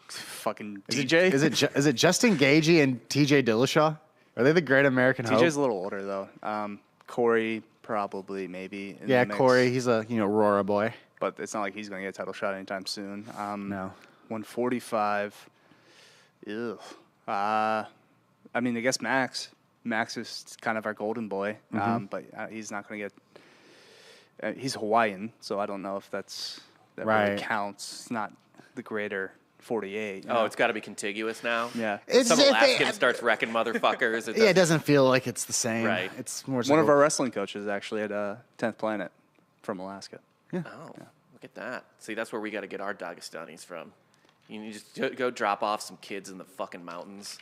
Fucking TJ? Is it Justin Gagey and TJ Dillashaw? Are they the great American hope? TJ's a little older, though. Corey, probably, maybe. in Yeah, the mix, Corey, he's a Aurora boy. But it's not like he's going to get a title shot anytime soon. No. 145, ugh. I mean, I guess Max. Max is kind of our golden boy, but he's not going to get. He's Hawaiian, so I don't know if that Right. really counts. It's not the greater 48. you oh, know? it's got to be contiguous now. Yeah. Some Alaskan starts wrecking motherfuckers. Yeah, it doesn't feel like it's the same. Right. It's more. One of our wrestling coaches actually at 10th Planet from Alaska. Oh, look at that. See, that's where we got to get our Dagestanis from. You need to just go drop off some kids in the fucking mountains.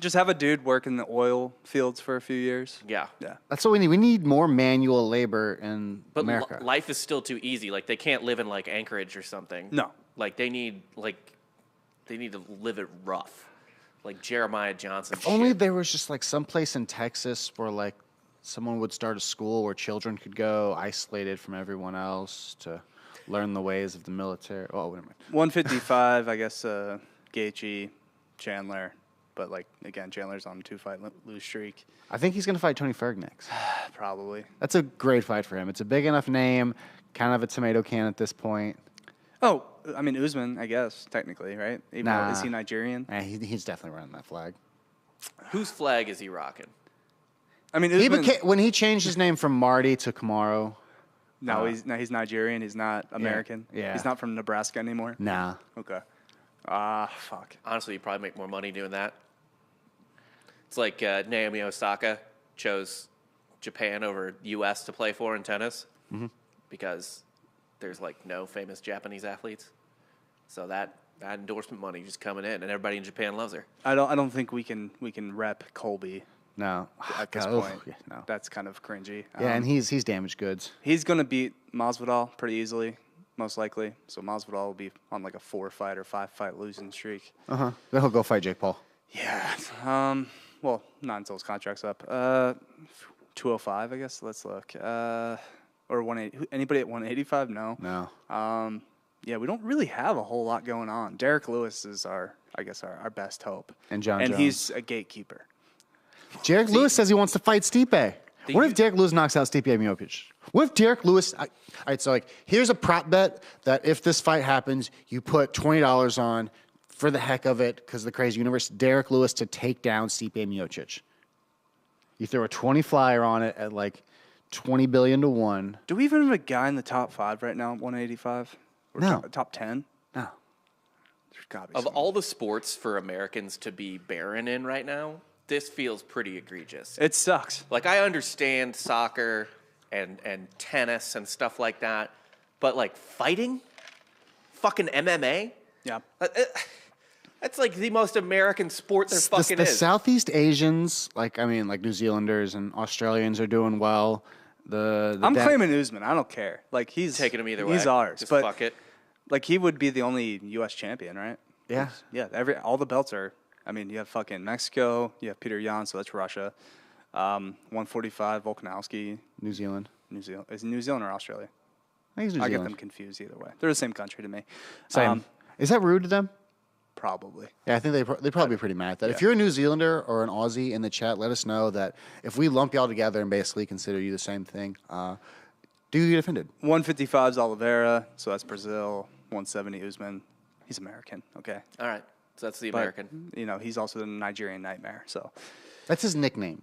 Just have a dude work in the oil fields for a few years. Yeah. Yeah. That's what we need. We need more manual labor in But America. life is still too easy. Like, they can't live in, like, Anchorage or something. No. Like, they need to live it rough. Like Jeremiah Johnson. If only shit. there was just like some place in Texas where like someone would start a school where children could go isolated from everyone else to learn the ways of the military. Oh, wait a minute. 155, I guess, Gaethje, Chandler. But, like, again, Chandler's on a 2-fight lose streak. I think he's going to fight Tony Ferg next. Probably. That's a great fight for him. It's a big enough name, kind of a tomato can at this point. Oh, I mean, Usman, I guess, technically, right? Even though, Nah. is he Nigerian? He's definitely running that flag. Whose flag is he rocking? I mean, Usman, When he changed his name from Marty to Kamaru, he's Nigerian. He's not American. Yeah. He's not from Nebraska anymore. nah. Okay. Fuck. Honestly, you probably make more money doing that. It's like Naomi Osaka chose Japan over U.S. to play for in tennis because there's like no famous Japanese athletes. So that endorsement money just coming in, and everybody in Japan loves her. I don't think we can rep Colby No. at this God, point. yeah, no. That's kind of cringy. Yeah, and he's damaged goods. He's gonna beat Masvidal pretty easily, most likely. So Masvidal will be on like a 4-fight or 5-fight losing streak. Then he'll go fight Jake Paul. Yeah. Well, not until his contract's up. 205, I guess. Let's look. Or 180. Anybody at 185? No. No. Yeah, we don't really have a whole lot going on. Derek Lewis is our best hope. And Jon And Jones. he's a gatekeeper. Derek Lewis says he wants to fight Stipe. What if Derek Lewis knocks out Stipe Miocic? What if Derek Lewis... all right, so like, here's a prop bet that if this fight happens, you put $20 on for the heck of it, because of the crazy universe, Derek Lewis to take down Stipe Miocic. You throw a 20 flyer on it at like 20 billion to 1. Do we even have a guy in the top 5 right now at 185? Or No. Top 10? No. There's got to be Of someone. all the sports for Americans to be barren in right now, this feels pretty egregious. It sucks. Like, I understand soccer and tennis and stuff like that, but like fighting, fucking MMA, Yeah. that's like the most American sport there fucking The is. Southeast Asians, like New Zealanders and Australians are doing well. I'm claiming Usman. I don't care. Like, he's Taking him either way. He's ours. Just but fuck it. like, he would be the only U.S. champion, right? Yeah. Yeah. All the belts are. I mean, you have fucking Mexico. You have Peter Yan, so that's Russia. 145 Volkanovski, New Zealand. New Zealand. Is it New Zealand or Australia? I think it's New I get Zealand. them confused either way. They're the same country to me. Same. Is that rude to them? Probably. Yeah, I think they'd probably be pretty mad at that. If you're a New Zealander or an Aussie in the chat, let us know that if we lump y'all together and basically consider you the same thing, do you get offended? 155 is Oliveira, so that's Brazil. 170 Usman. He's American, okay? All right. So that's the But, American. you know, he's also the Nigerian nightmare, so. That's his nickname.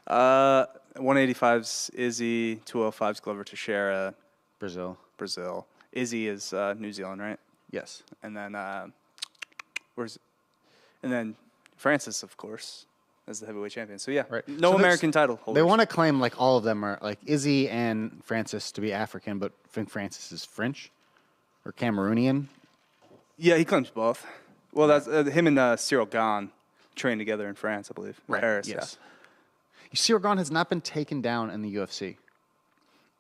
185's Izzy, 205's Glover Teixeira, Brazil. Brazil. Izzy is New Zealand, right? Yes. And then and then Francis, of course, as the heavyweight champion. So yeah, Right. no So American title holders. They want to claim like all of them are like Izzy and Francis to be African, but I think Francis is French or Cameroonian. Yeah, he claims both. Well, that's him and Cyril Gahn trained together in France, I believe. Paris. Yes. Cyril Gahn has not been taken down in the UFC. Yeah.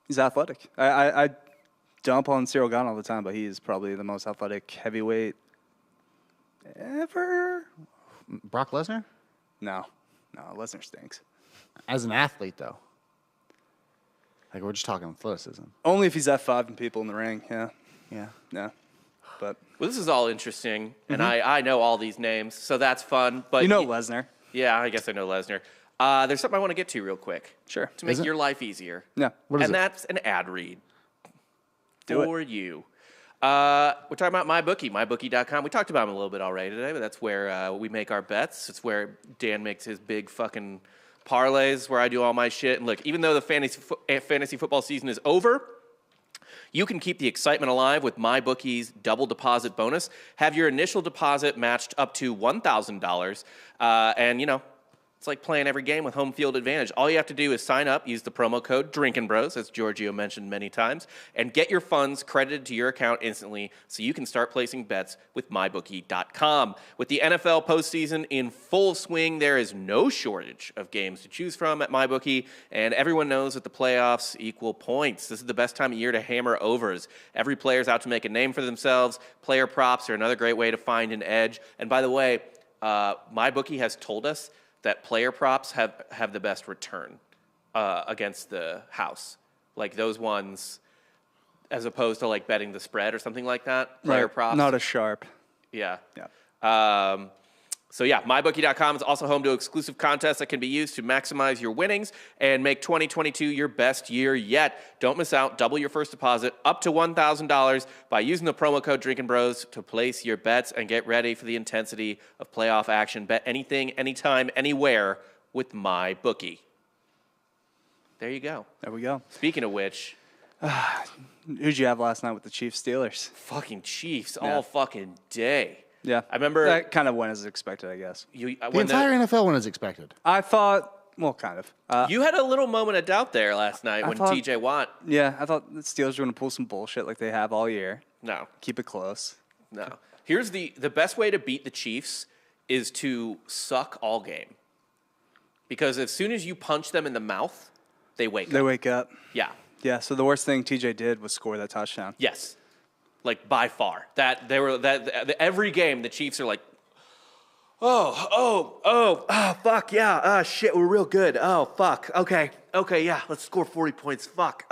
He's athletic. I dump on Cyril Gahn all the time, but he is probably the most athletic heavyweight ever. Brock Lesnar? No, Lesnar stinks. As an athlete, though. Like, we're just talking athleticism. Only if he's F5 people in the ring. Yeah, Yeah. yeah. But Well, this is all interesting, and I know all these names, so that's fun. But you know Lesnar. yeah, I guess I know Lesnar. There's something I want to get to real quick. Sure. To make Is it? your life easier. Yeah. What is And it? that's an ad read Do it. for you. We're talking about MyBookie, mybookie.com. We talked about them a little bit already today, but that's where we make our bets. It's where Dan makes his big fucking parlays, where I do all my shit. And look, even though the fantasy football season is over, you can keep the excitement alive with MyBookie's double deposit bonus. Have your initial deposit matched up to $1,000. And, you know, it's like playing every game with home field advantage. All you have to do is sign up, use the promo code Drinkin Bros, as Giorgio mentioned many times, and get your funds credited to your account instantly so you can start placing bets with MyBookie.com. With the NFL postseason in full swing, there is no shortage of games to choose from at MyBookie, and everyone knows that the playoffs equal points. This is the best time of year to hammer overs. Every player's out to make a name for themselves. Player props are another great way to find an edge. And by the way, MyBookie has told us that player props have the best return against the house. Like those ones, as opposed to like betting the spread or something like that. Player props. Not as sharp. Yeah. Yeah. So yeah, MyBookie.com is also home to exclusive contests that can be used to maximize your winnings and make 2022 your best year yet. Don't miss out. Double your first deposit up to $1,000 by using the promo code Drinkin Bros to place your bets and get ready for the intensity of playoff action. Bet anything, anytime, anywhere with MyBookie. There you go. There we go. Speaking of which, Who'd you have last night with the Chiefs Steelers? fucking Chiefs Yeah. all fucking day. Yeah. I remember that kind of went as expected, I guess. you The when entire NFL one is expected. I thought, well, kind of. you had a little moment of doubt there last night I when thought- TJ Watt. Yeah, I thought the Steelers were going to pull some bullshit like they have all year. No. Keep it close. No. Here's the best way to beat the Chiefs is to suck all game. Because as soon as you punch them in the mouth, they wake They up. wake up. Yeah. Yeah, so the worst thing TJ did was score that touchdown. Yes. Like by far. Every game the Chiefs are like, fuck, yeah, shit, we're real good. Oh, fuck, okay, yeah, let's score 40 points, fuck,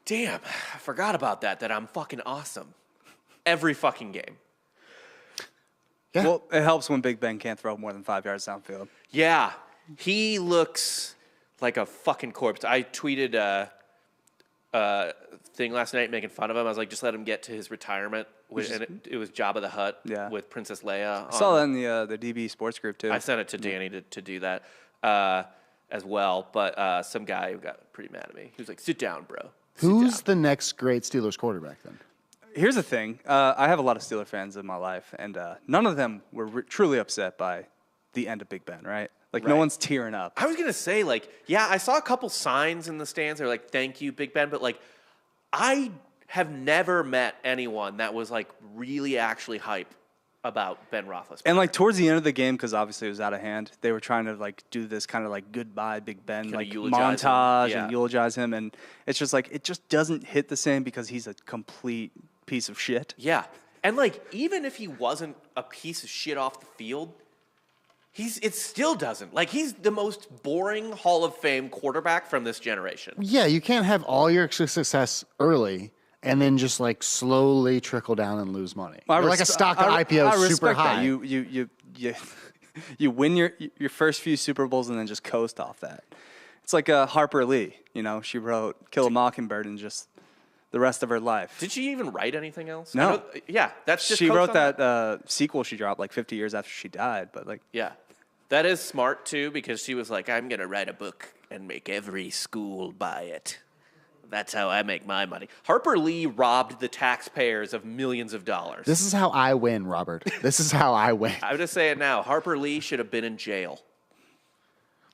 damn, I forgot about that I'm fucking awesome. Every fucking game. Yeah. Well, it helps when Big Ben can't throw more than 5 yards downfield. Yeah, he looks like a fucking corpse. I tweeted a thing last night making fun of him. I was like, just let him get to his retirement. And it was Jabba the Hutt with Princess Leia. I saw that in the DB sports group, too. I sent it to Danny to do that as well. But some guy who got pretty mad at me. He was like, sit down, bro. Sit Who's down." the next great Steelers quarterback then? Here's the thing. I have a lot of Steeler fans in my life, and none of them were truly upset by the end of Big Ben, right? Like, no Right. one's tearing up. I was going to say, like, yeah, I saw a couple signs in the stands. They're like, thank you, Big Ben. But, like, I have never met anyone that was, like, really actually hype about Ben Roethlisberger. And, like, towards the end of the game, because obviously it was out of hand, they were trying to, like, do this kind of, like, goodbye Big Ben, Kinda like, eulogize him. montage Yeah. and eulogize him. And it's just, like, it just doesn't hit the same because he's a complete piece of shit. Yeah. And, like, even if he wasn't a piece of shit off the field, it still doesn't. Like, he's the most boring Hall of Fame quarterback from this generation. Yeah, you can't have all your success early and then just like slowly trickle down and lose money. You're like a stock to IPO super respect high. That. You win your first few Super Bowls and then just coast off that. It's like Harper Lee. You know, she wrote "Kill a Mockingbird" and just the rest of her life. Did she even write anything else? No. I know, yeah, that's just She coast wrote on that sequel she dropped like 50 years after she died, but like Yeah. That is smart, too, because she was like, I'm going to write a book and make every school buy it. That's how I make my money. Harper Lee robbed the taxpayers of millions of dollars. This is how I win, Robert. This is how I win. I'm just saying now, Harper Lee should have been in jail.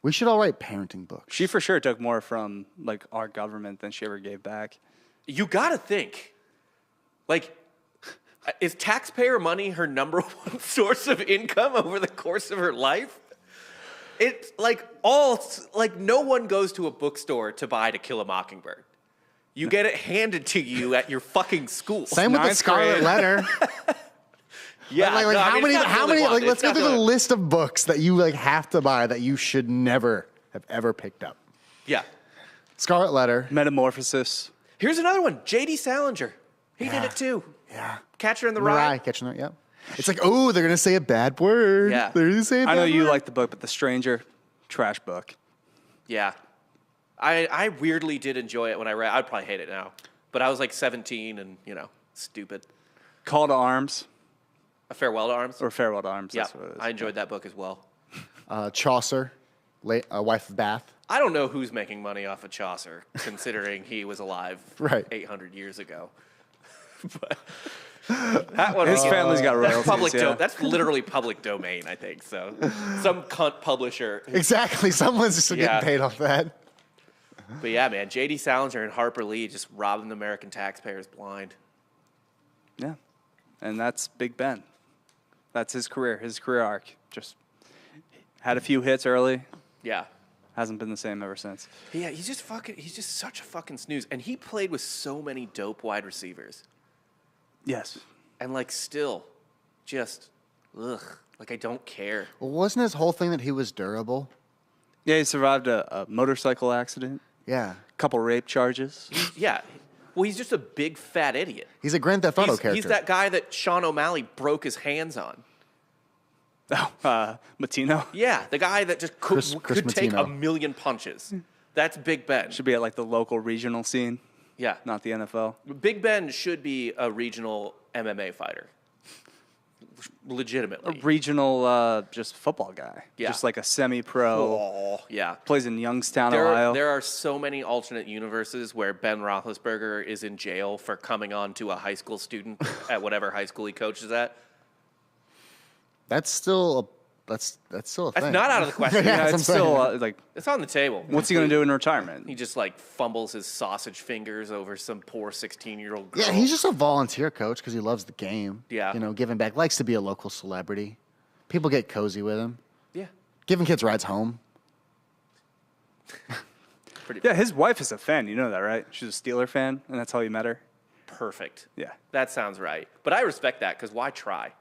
We should all write parenting books. She for sure took more from like our government than she ever gave back. You got to think, like, is taxpayer money her number one source of income over the course of her life? It's like no one goes to a bookstore to buy To Kill a Mockingbird. You get it handed to you at your fucking school. Same with the Scarlet Letter. Yeah, like no, I how mean, many? it's not How the only many? one. Like, let's It's go not through the the only- list of books that you like have to buy that you should never have ever picked up. Yeah. Scarlet Letter. Metamorphosis. Here's another one. J.D. Salinger. He did it too. Yeah. Catcher in the Rye. Rye. Catching it. Yep. It's like, oh, they're gonna say a bad word. Yeah. They're gonna say a bad I know word. you like the book, but The Stranger, trash book. Yeah. I weirdly did enjoy it when I read. I'd probably hate it now. But I was like 17 and, stupid. Call to Arms A Farewell to Arms? or Farewell to Arms. Yeah, That's what it is. I enjoyed that book as well. Chaucer, Wife of Bath. I don't know who's making money off of Chaucer, considering he was alive Right. 800 years ago. But that one, His family's got that's royalties. public. Yeah. That's literally public domain, I think. So, some cunt publisher. Exactly. Someone's just Yeah. getting paid off that. But yeah, man, J.D. Salinger and Harper Lee just robbing the American taxpayers blind. Yeah. And that's Big Ben. That's his career arc. Just had a few hits early. Yeah. Hasn't been the same ever since. Yeah, he's just such a fucking snooze. And he played with so many dope wide receivers. Yes. And still, just, ugh. I don't care. Well, wasn't his whole thing that he was durable? Yeah, he survived a motorcycle accident, Yeah. couple rape charges. Yeah. Well, he's just a big fat idiot. He's a Grand Theft Auto character. He's that guy that Sean O'Malley broke his hands on. Oh, Matino. Yeah, the guy that just could Chris take Matino. a million punches. That's Big Ben. Should be at the local regional scene, Yeah. not the NFL. Big Ben should be a regional MMA fighter. A Legitimately. regional just football guy. Yeah. Just like a semi-pro. Oh, yeah. Plays in Youngstown, Ohio. There are so many alternate universes where Ben Roethlisberger is in jail for coming on to a high school student at whatever high school he coaches at. That's still a thing. That's not out of the question. Yeah, yeah, that's it's what I'm still saying. It's on the table. what's he going to do in retirement? He just fumbles his sausage fingers over some poor 16-year-old girl. Yeah, he's just a volunteer coach because he loves the game. Yeah. Giving back. Likes to be a local celebrity. People get cozy with him. Yeah. Giving kids rides home. Yeah, his wife is a fan. You know that, right? She's a Steeler fan, and that's how you met her. Perfect. Yeah. That sounds right. But I respect that because why try?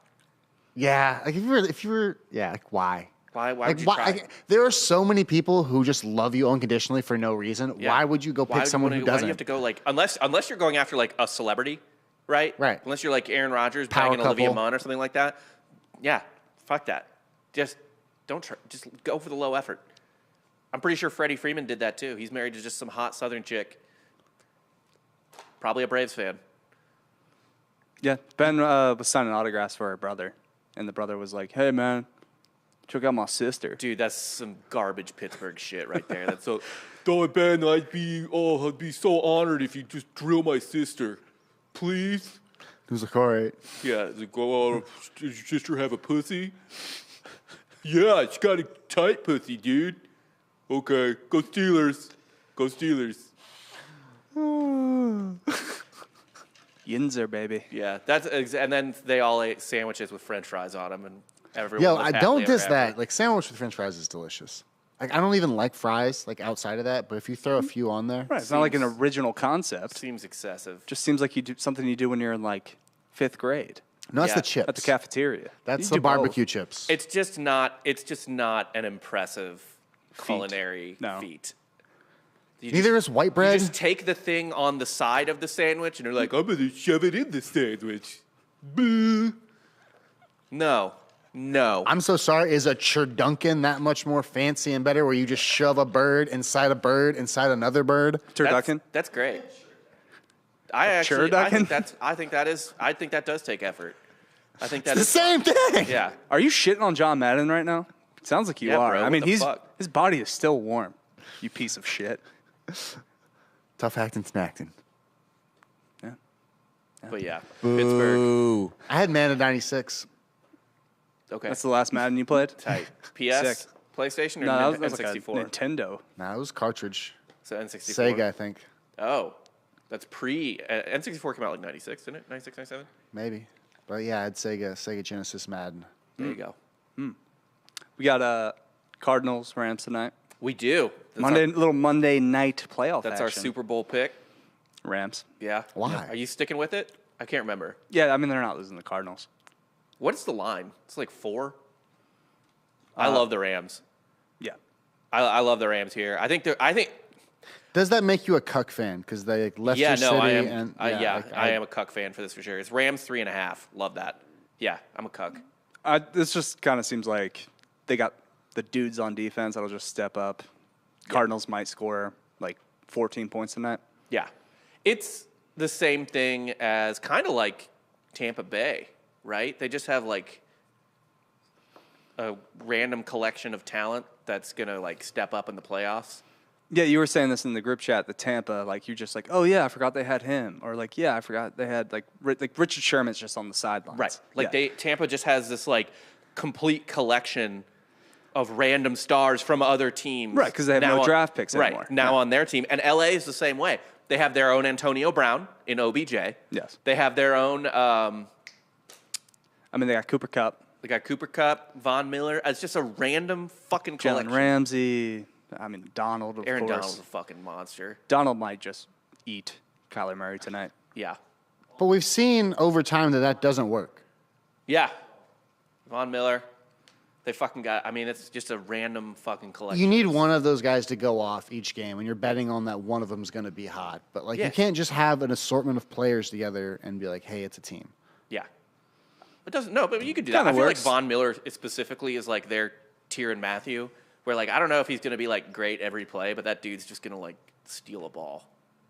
Yeah, like if you were, yeah, like why? Why Like would you why? try? Like, there are so many people who just love you unconditionally for no reason. Yeah. Why would you go Why pick would you someone wanna- who Why do doesn't? you have to go unless you're going after a celebrity, right? Right. Unless you're like Aaron Rodgers Power banging Olivia couple. Munn or something like that. Yeah, fuck that. Just don't try. Just go for the low effort. I'm pretty sure Freddie Freeman did that too. He's married to just some hot Southern chick. Probably a Braves fan. Yeah, Ben was signing autographs for her brother, and the brother was like, "Hey, man, check out my sister." Dude, that's some garbage Pittsburgh shit right there. That's so. Don Ben, I'd be so honored if you just drill my sister, please. He was like, all right. Yeah, does your sister have a pussy? Yeah, she got a tight pussy, dude. Okay, go Steelers. Go Steelers. Yinzer, baby. Yeah, and then they all ate sandwiches with French fries on them, and everyone. Yo, was I happily don't ever diss after. that. Like sandwich with French fries is delicious. Like I don't even like fries. Like outside of that, but if you throw a few on there, Right, it's not like an original concept. Seems excessive. Just seems like you do something you do when you're in 5th grade no, that's Yeah, the chips. at the cafeteria. That's You the do both. barbecue chips. It's just not an impressive culinary No. feat. You Neither is white bread. You just take the thing on the side of the sandwich, and you're like, I'm gonna shove it in the sandwich. Boo. no. I'm so sorry. Is a churdunkin that much more fancy and better? Where you just shove a bird inside another bird? Turducken. That's great. I think Turducken? I think that does take effort. I think It's that the is same thing. yeah. Are you shitting on John Madden right now? Sounds like you Yeah, are. bro, I mean, what the fuck? his body is still warm. You piece of shit. Tough acting, snacking. Yeah. But yeah, Pittsburgh. Ooh. I had Madden 96. Okay. That's the last Madden you played? tight. PS, Sick. PlayStation, or No, that was like a N64? Nintendo. Nah, it was cartridge. So N64. Sega, I think. Oh, that's pre. N64 came out like 96, didn't it? 96, 97? Maybe. But yeah, I had Sega Genesis Madden. There you go. We got Cardinals, Rams tonight. We do. That's Little Monday night playoff That's our action. Super Bowl pick. Rams. Yeah. Why? Are you sticking with it? I can't remember. Yeah, I mean, they're not losing the Cardinals. What is the line? It's like 4. I love the Rams. Yeah. I love the Rams here. I think Does that make you a Cuck fan? Because they left yeah, your no, city I am. and I am a Cuck fan for this for sure. It's Rams 3.5. Love that. Yeah, I'm a Cuck. This just kind of seems like they got the dudes on defense that'll just step up. Cardinals might score like 14 points tonight. Yeah, it's the same thing as kind of like Tampa Bay, right? They just have like a random collection of talent that's gonna like step up in the playoffs. Yeah, you were saying this in the group chat, the Tampa, like you're just like, oh yeah, I forgot they had him, or like yeah, I forgot they had like Richard Sherman's just on the sidelines, Right. Like yeah. Tampa just has this like complete collection of random stars from other teams. Right, 'cause they have no draft picks right, anymore. now Yeah. on their team. And LA is the same way. They have their own Antonio Brown in OBJ. Yes. They have their own I mean, they got Cooper Cup, they got Cooper Cup, Von Miller. It's just a random fucking collection. Jalen Ramsey. I mean, Donald, of Aaron course. Donald's a fucking monster. Donald might just eat Kyler Murray tonight. Yeah. But we've seen over time that doesn't work. Yeah. Von Miller. They fucking got, I mean, it's just a random fucking collection. You need one of those guys to go off each game, and you're betting on that one of them is going to be hot. But like, Yeah. you can't just have an assortment of players together and be like, "Hey, it's a team." Yeah. It doesn't, no, but you could do that. Kinda I feel works. like Von Miller specifically is like their Tyrann Mathieu, where like, I don't know if he's going to be like great every play, but that dude's just going to like steal a ball.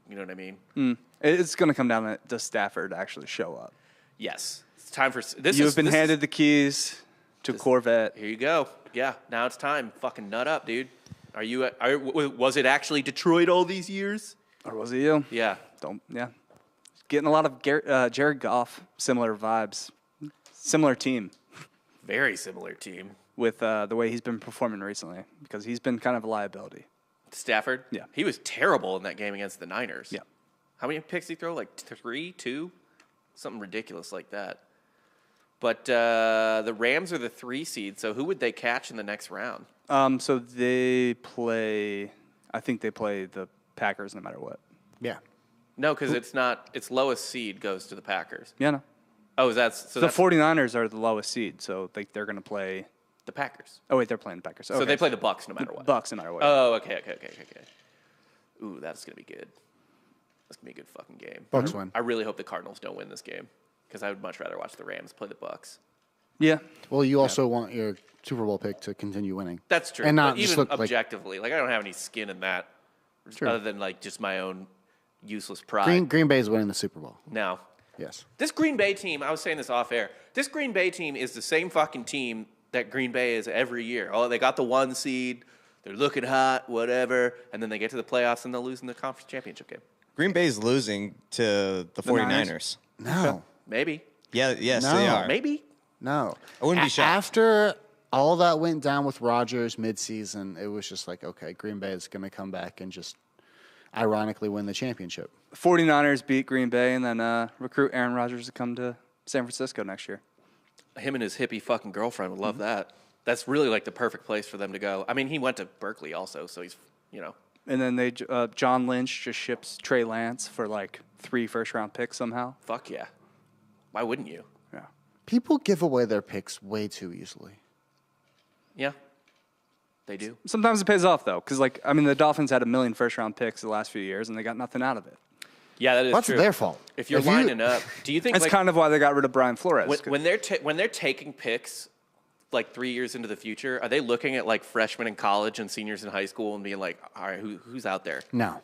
You know what I mean? It's going to come down to Stafford to actually show up. Yes. It's time for this. You have been handed the keys to Corvette. Here you go. Yeah, now it's time. Fucking nut up, dude. Was it actually Detroit all these years? Or was it you? Yeah. Yeah. Getting a lot of Jared Goff, similar vibes. Similar team Very similar team. with the way he's been performing recently because he's been kind of a liability. Stafford? Yeah. He was terrible in that game against the Niners. Yeah. How many picks did he throw? Like 3, 2? Something ridiculous like that. But the Rams are the 3 seed, so who would they catch in the next round? So they play, I think they play the Packers no matter what. Yeah. No, because it's lowest seed goes to the Packers. Yeah, no. Oh, so The that's 49ers are the lowest seed, so they're going to play. the Packers. Oh, wait, they're playing the Packers. So Okay. they play the Bucks no matter what. Bucks no matter what. Oh, okay. Ooh, that's going to be good. That's going to be a good fucking game. Bucks win. I really hope the Cardinals don't win this game because I would much rather watch the Rams play the Bucks. Yeah. Well, you also want your Super Bowl pick to continue winning. That's true. And not but just even look like objectively, like I don't have any skin in that True. other than like just my own useless pride. Green Bay is winning the Super Bowl. No. Yes. This Green Bay team, I was saying this off air. This Green Bay team is the same fucking team that Green Bay is every year. Oh, they got the 1 seed. They're looking hot, whatever. And then they get to the playoffs and they'll lose in the conference championship game. Green Bay's losing to the 49ers. Niners? No. Maybe. Yeah, yes, No. they are. Maybe. No. I wouldn't be shocked. After all that went down with Rodgers midseason, it was just like, okay, Green Bay is going to come back and just ironically win the championship. 49ers beat Green Bay and then recruit Aaron Rodgers to come to San Francisco next year. Him and his hippie fucking girlfriend would love that. That's really like the perfect place for them to go. I mean, he went to Berkeley also, so he's, you know. And then John Lynch just ships Trey Lance for like 3 first-round picks somehow. Fuck yeah. Why wouldn't you? Yeah. People give away their picks way too easily. Yeah. They do. Sometimes it pays off though, because like I mean the Dolphins had 1 million first-round picks the last few years and they got nothing out of it. Yeah, that is That's true. their fault. If you're lining up, do you think That's like, kind of why they got rid of Brian Flores. when they're taking picks like 3 years into the future, are they looking at like freshmen in college and seniors in high school and being like, all right, who's out there? No.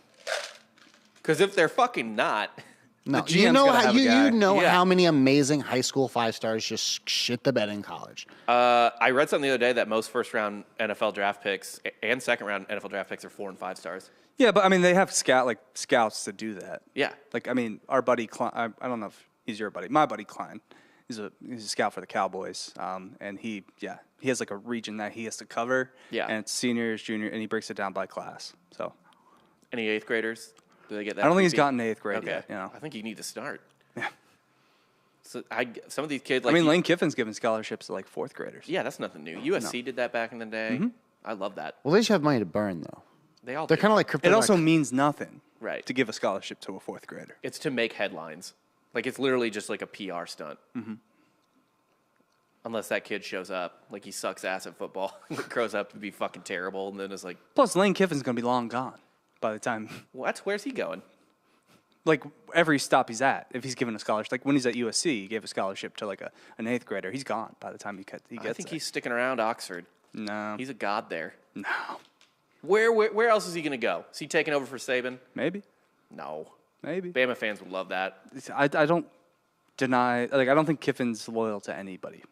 Because if they're fucking not, No, GM's you know gotta have a guy. Yeah. how many amazing high school 5-stars just shit the bed in college. I read something the other day that most first-round NFL draft picks and second-round NFL draft picks are 4 and 5 stars. Yeah, but I mean, they have scouts to do that. Yeah. Like, I mean, our buddy Klein, I don't know if he's your buddy. My buddy Klein, he's a scout for the Cowboys. And he has like a region that he has to cover. Yeah. And it's seniors, junior, and he breaks it down by class. So Any 8th graders? Do they get that? I don't think he's creepy? gotten to 8th grade Okay. yet. You know. I think you need to start. Yeah. So some of these kids, I like mean, Lane Kiffin's giving scholarships to like 4th graders. yeah, that's nothing new. USC did that back in the day. Mm-hmm. I love that. Well, they should have money to burn, though. They all They're do. kind of like crypto. It also means nothing, Right. to give a scholarship to a 4th grader. It's to make headlines. Like, it's literally just like a PR stunt. Mm-hmm. Unless that kid shows up, like he sucks ass at football, grows up to be fucking terrible, and then is like, Plus, Lane Kiffin's gonna be long gone by the time, what? Where's he going? like every stop he's at. If he's given a scholarship, like when he's at USC, he gave a scholarship to like an 8th grader. He's gone by the time he gets I think there. he's sticking around Oxford. No, He's a god there. no, Where else is he going to go? Is he taking over for Saban? maybe, No. maybe. Bama fans would love that. I don't deny. Like, I don't think Kiffin's loyal to anybody.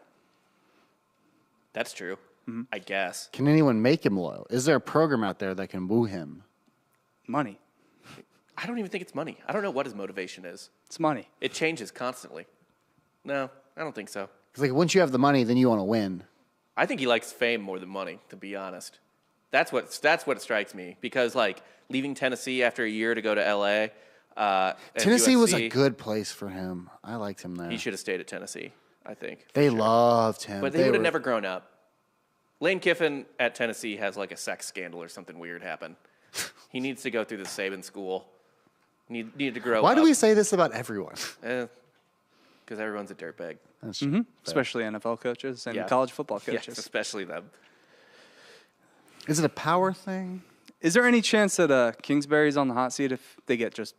That's true. Mm-hmm. I guess. Can anyone make him loyal? Is there a program out there that can woo him? Money. I don't even think it's money. I don't know what his motivation is. It's money. It changes constantly. No, I don't think so. 'Cause, like, once you have the money, then you want to win. I think he likes fame more than money, to be honest. That's what strikes me. Because, like, leaving Tennessee after a year to go to L.A. And Tennessee was USC, a good place for him. I liked him there. He should have stayed at Tennessee, I think. They loved him. But he would have never grown up. Lane Kiffin at Tennessee has, like, a sex scandal or something weird happen. He needs to go through the Saban school. Need to grow up. Why do we say this about everyone? Because everyone's a dirtbag. That's Especially NFL coaches and Yeah. college football Yes, coaches. especially them. Is it a power thing? Is there any chance that Kingsbury's on the hot seat if they get just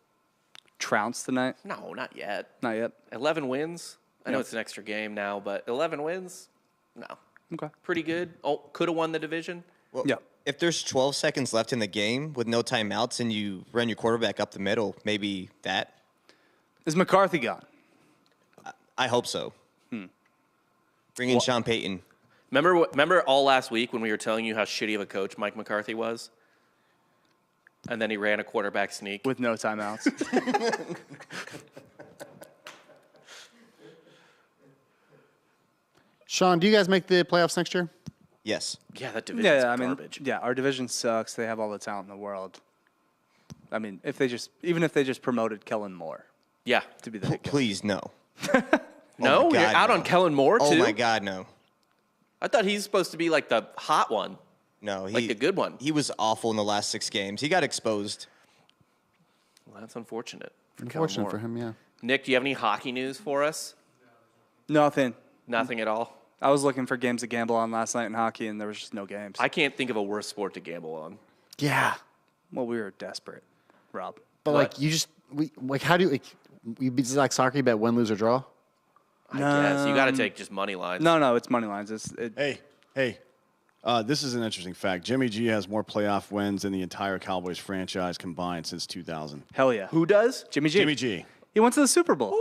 trounced tonight? No, not yet. Not yet. 11 wins. I know Yeah. it's an extra game now, but 11 wins? No. Okay. Pretty good. Oh, could have won the division. Well, Yeah. If there's 12 seconds left in the game with no timeouts and you run your quarterback up the middle, maybe that. Is McCarthy gone? I hope so. Bring in Sean Payton. Remember all last week when we were telling you how shitty of a coach Mike McCarthy was? And then he ran a quarterback sneak. With no timeouts. Sean, do you guys make the playoffs next year? Yes. Yeah, that division's garbage. Our division sucks. They have all the talent in the world. I mean, even if they just promoted Kellen Moore Yeah. to be the head coach. Please, no. No? my You're God, out no. on Kellen Moore, too? Oh, my God, no. I thought he's supposed to be like the hot one. No. Like the good one. He was awful in the last 6 games. He got exposed. Well, that's unfortunate. Unfortunate Moore. for him, yeah. Nick, do you have any hockey news for us? Nothing. Nothing at all? I was looking for games to gamble on last night in hockey, and there was just no games. I can't think of a worse sport to gamble on. Yeah. Well, we were desperate, Rob. But, What? like, how do you, it's like soccer, you bet win, lose, or draw? I guess. You got to take just money lines. No, it's money lines. Hey, this is an interesting fact. Jimmy G has more playoff wins than the entire Cowboys franchise combined since 2000. Hell yeah. Who does? Jimmy G. Jimmy G. He went to the Super Bowl.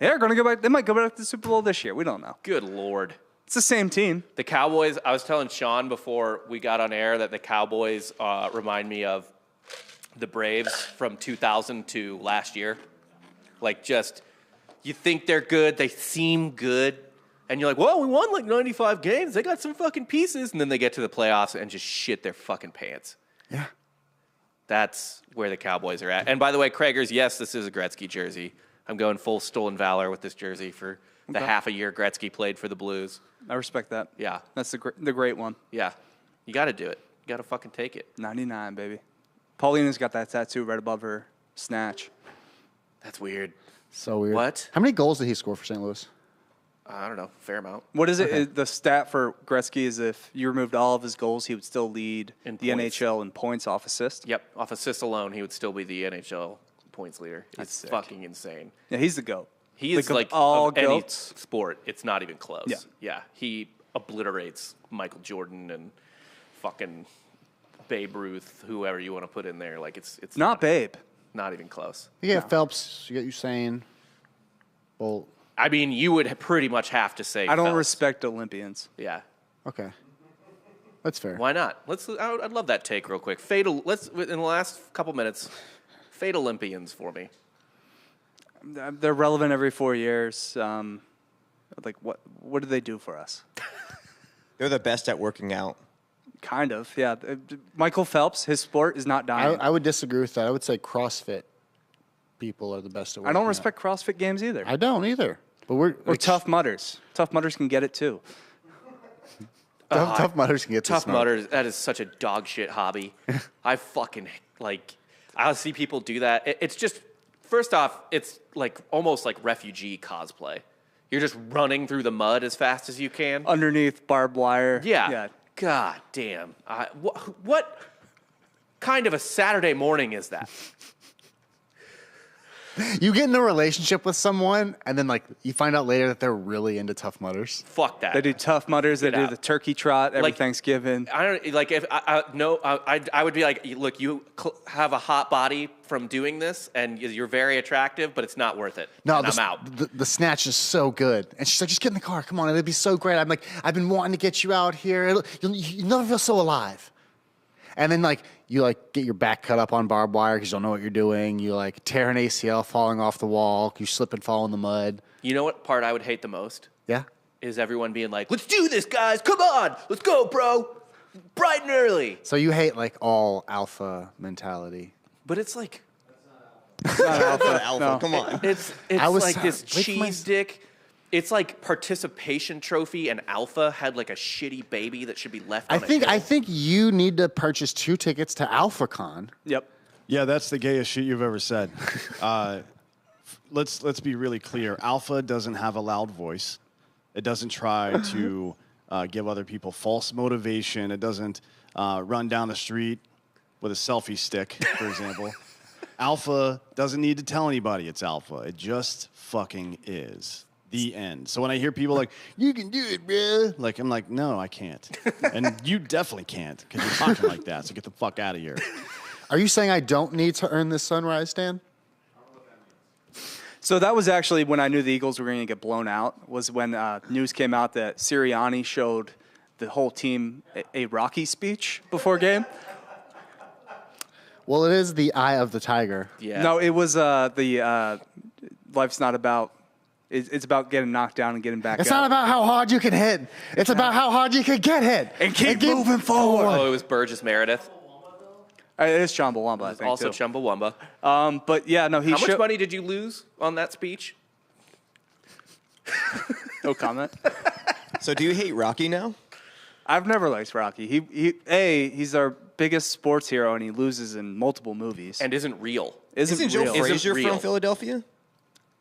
They're going to go back. They might go back to the Super Bowl this year. We don't know. Good Lord. It's the same team. The Cowboys, I was telling Sean before we got on air that the Cowboys remind me of the Braves from 2000 to last year. Like, just, you think they're good, they seem good, and you're like, well, we won like 95 games, they got some fucking pieces, and then they get to the playoffs and just shit their fucking pants. Yeah. That's where the Cowboys are at. And by the way, Krager's, yes, this is a Gretzky jersey. I'm going full stolen valor with this jersey for the half a year Gretzky played for the Blues. I respect that. Yeah. That's the great one. Yeah. You got to do it. You got to fucking take it. 99, baby. Paulina's got that tattoo right above her snatch. That's weird. So weird. What? How many goals did he score for St. Louis? I don't know. Fair amount. What is it? The stat for Gretzky is if you removed all of his goals, he would still lead In the points. NHL in points off assist. Yep. Off assists alone, he would still be the NHL points leader. That's It's sick. fucking insane. Yeah, he's the GOAT. He is of like all of any goats. sport. It's not even close. Yeah. Yeah. He obliterates Michael Jordan and fucking Babe Ruth, whoever you want to put in there. Like it's Not Babe. not even close. You get Phelps, you got Usain, Bolt. I mean, you would pretty much have to say I don't Phelps. respect Olympians. Yeah. Okay. That's fair. Why not? I'd love that take real quick. Let's in the last couple minutes, fade Olympians for me. They're relevant every 4 years. Like, what do they do for us? They're the best at working out. Kind of, yeah. Michael Phelps, his sport is not dying. I would disagree with that. I would say CrossFit people are the best at working I don't out. respect CrossFit games either. I don't either. But we're Or Tough Mudders. Tough Mudders can get it too. Tough Mudders can get Tough this number. Mudders, that is such a dog shit hobby. I fucking, I'll see people do that. It's just, first off, it's like almost like refugee cosplay. You're just running through the mud as fast as you can. Underneath barbed wire. Yeah. God damn. What kind of a Saturday morning is that? You get in a relationship with someone, and then like you find out later that they're really into Tough Mudders. Fuck that. They do Tough Mudders. They do out. the turkey trot every Like- Thanksgiving. I don't like if I would be like, look, you have a hot body from doing this, and you're very attractive, but it's not worth it. No, and I'm out. The snatch is so good, and she's like, "Just get in the car, come on, it'd be so great." I'm like, "I've been wanting to get you out here. You'll never feel so alive." And then like you like get your back cut up on barbed wire because you don't know what you're doing. You like tear an ACL falling off the wall. You slip and fall in the mud. You know what part I would hate the most Yeah. is everyone being like, "Let's do this, guys! Come on, let's go, bro! Bright and early." So you hate like all alpha mentality. But it's like Alpha, No. come on. it's I was- like this wait for my- cheese dick. It's like participation trophy, and Alpha had like a shitty baby that should be left. I on a hill. think you need to purchase 2 tickets to AlphaCon. Yep. Yeah, that's the gayest shit you've ever said. Let's be really clear. Alpha doesn't have a loud voice. It doesn't try to give other people false motivation. It doesn't run down the street with a selfie stick, for example. Alpha doesn't need to tell anybody it's alpha. It just fucking is. The end. So when I hear people like, "You can do it, bruh," like I'm like, "No, I can't," and you definitely can't because you're talking like that. So get the fuck out of here. Are you saying I don't need to earn this sunrise, Dan? So that was actually when I knew the Eagles were going to get blown out, was when news came out that Sirianni showed the whole team a Rocky speech before game. Well, it is the eye of the tiger. yeah. No, it was the life's not about, it's about getting knocked down and getting back It's up. not about how hard you can hit. It's about how hard you can get hit. And keep moving forward. Oh, it was Burgess Meredith. It is Chumbawamba, I think, Also too. Chumbawamba. But yeah, no, he How much showed. money did you lose on that speech? No comment. So do you hate Rocky now? I've never liked Rocky. He's our biggest sports hero, and he loses in multiple movies. And isn't real. Isn't Joe real. Frazier real. from Philadelphia?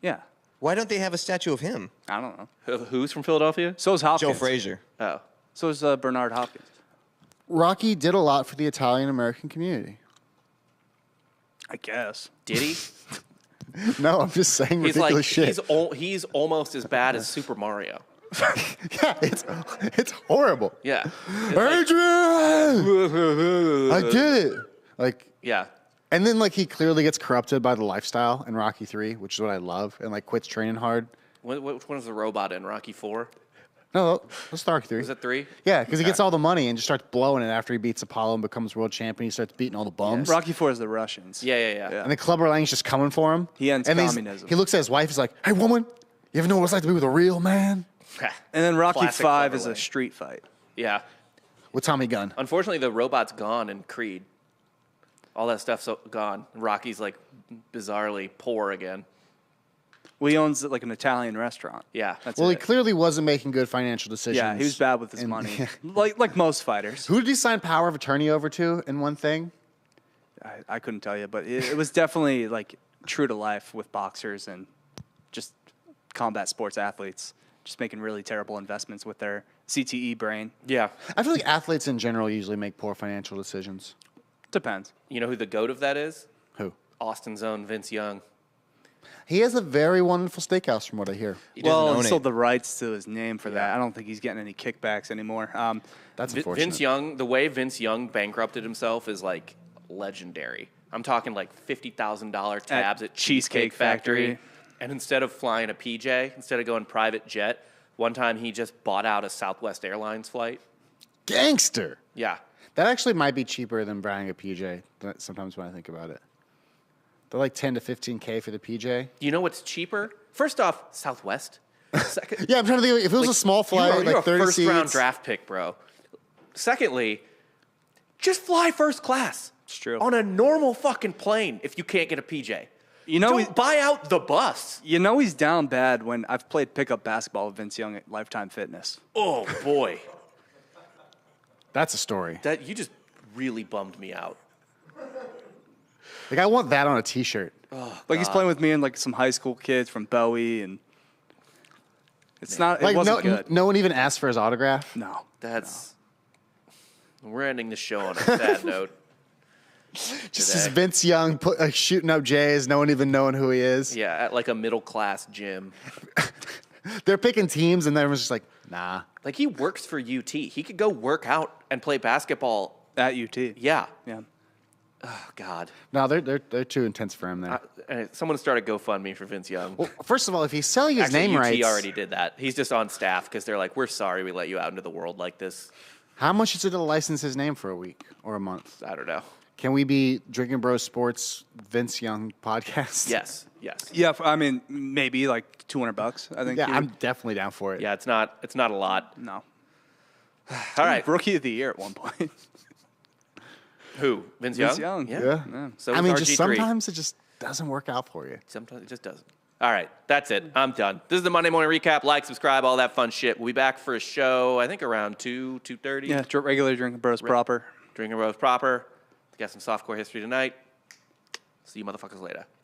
Yeah, Why don't they have a statue of him? I don't know. Who's from Philadelphia? So is Hopkins. Joe Frazier. Oh. So is Bernard Hopkins. Rocky did a lot for the Italian American community. I guess. Did he? No, I'm just saying He's ridiculous like shit. he's almost as bad as Super Mario. Yeah, it's horrible. Yeah. It's like- Adrian, I did it. Like, yeah. and then like he clearly gets corrupted by the lifestyle in Rocky 3, which is what I love, and like quits training hard. Which one is the robot in Rocky 4? No, let's start Rocky 3. Was it 3? Yeah, because he gets all the money and just starts blowing it after he beats Apollo and becomes world champion. He starts beating all the bums. Rocky IV is the Russians. Yeah. And the Clubber Lang's just coming for him. He ends and communism. He looks at his wife. He's like, "Hey, woman, you ever know what it's like to be with a real man?" And then Rocky Classic V Clubber is a Lang. street fight. Yeah. With Tommy Gunn. Unfortunately, the robot's gone in Creed. All that stuff's gone. Rocky's like bizarrely poor again. Well, he owns like an Italian restaurant. Yeah. That's Well, he it. clearly wasn't making good financial decisions. Yeah, he was bad with his And- money. like most fighters. Who did he sign power of attorney over to in one thing? I couldn't tell you, but it was definitely like true to life with boxers and just combat sports athletes, just making really terrible investments with their CTE brain. Yeah. I feel like athletes in general usually make poor financial decisions. Depends. You know who the goat of that is? Who? Austin's own Vince Young. He has a very wonderful steakhouse, from what I hear. He doesn't Well, own he it. sold the rights to his name for that. I don't think he's getting any kickbacks anymore. That's unfortunate. Vince Young, the way Vince Young bankrupted himself is like legendary. I'm talking like $50,000 tabs at Cheesecake Factory. And instead of flying a PJ, instead of going private jet, one time he just bought out a Southwest Airlines flight. Gangster. Yeah. That actually might be cheaper than buying a PJ. Sometimes when I think about it, they're like 10 to 15K for the PJ. You know what's cheaper? First off, Southwest. Second, Yeah, I'm trying to think. If it was a small flight, you're like a 30 first round seats. draft pick, bro. Secondly, just fly first class. It's true. On a normal fucking plane if you can't get a PJ. You know, Don't buy out the bus. you know he's down bad when I've played pickup basketball with Vince Young at Lifetime Fitness. Oh boy, That's a story. that you just really bummed me out. Like I want that on a T-shirt. Like he's playing with me and like some high school kids from Bowie, and it's not. It Like wasn't no, good. no one even asked for his autograph. No. That's. We're ending the show on a sad note. Just as Vince Young shooting up Jays, no one even knowing who he is. Yeah, at like a middle class gym. They're picking teams, and everyone's just like, nah. Like he works for UT. He could go work out and play basketball. At UT. Yeah. Yeah. Oh God. No, they're too intense for him there. Someone started GoFundMe for Vince Young. Well, first of all, if he's selling his Actually, name UT rights, already did that. He's just on staff because they're like, we're sorry we let you out into the world like this. how much is it to license his name for a week or a month? I don't know. Can we be Drinking Bros Sports Vince Young podcast? Yes. Yeah. I mean, maybe like $200. I think. Yeah, he I'm would- definitely down for it. Yeah, it's not a lot. No. All right. Rookie of the year at one point. Who? Vince Young? Vince Young. Yeah. Yeah. So I is mean, just RG3. sometimes it just doesn't work out for you. Sometimes it just doesn't. All right, that's it. I'm done. This is the Monday Morning Recap. Like, subscribe, all that fun shit. We'll be back for a show, I think around 2:30. Yeah. Regular Drinking Bros proper. Drinking Rose proper. We got some softcore history tonight. See you motherfuckers later.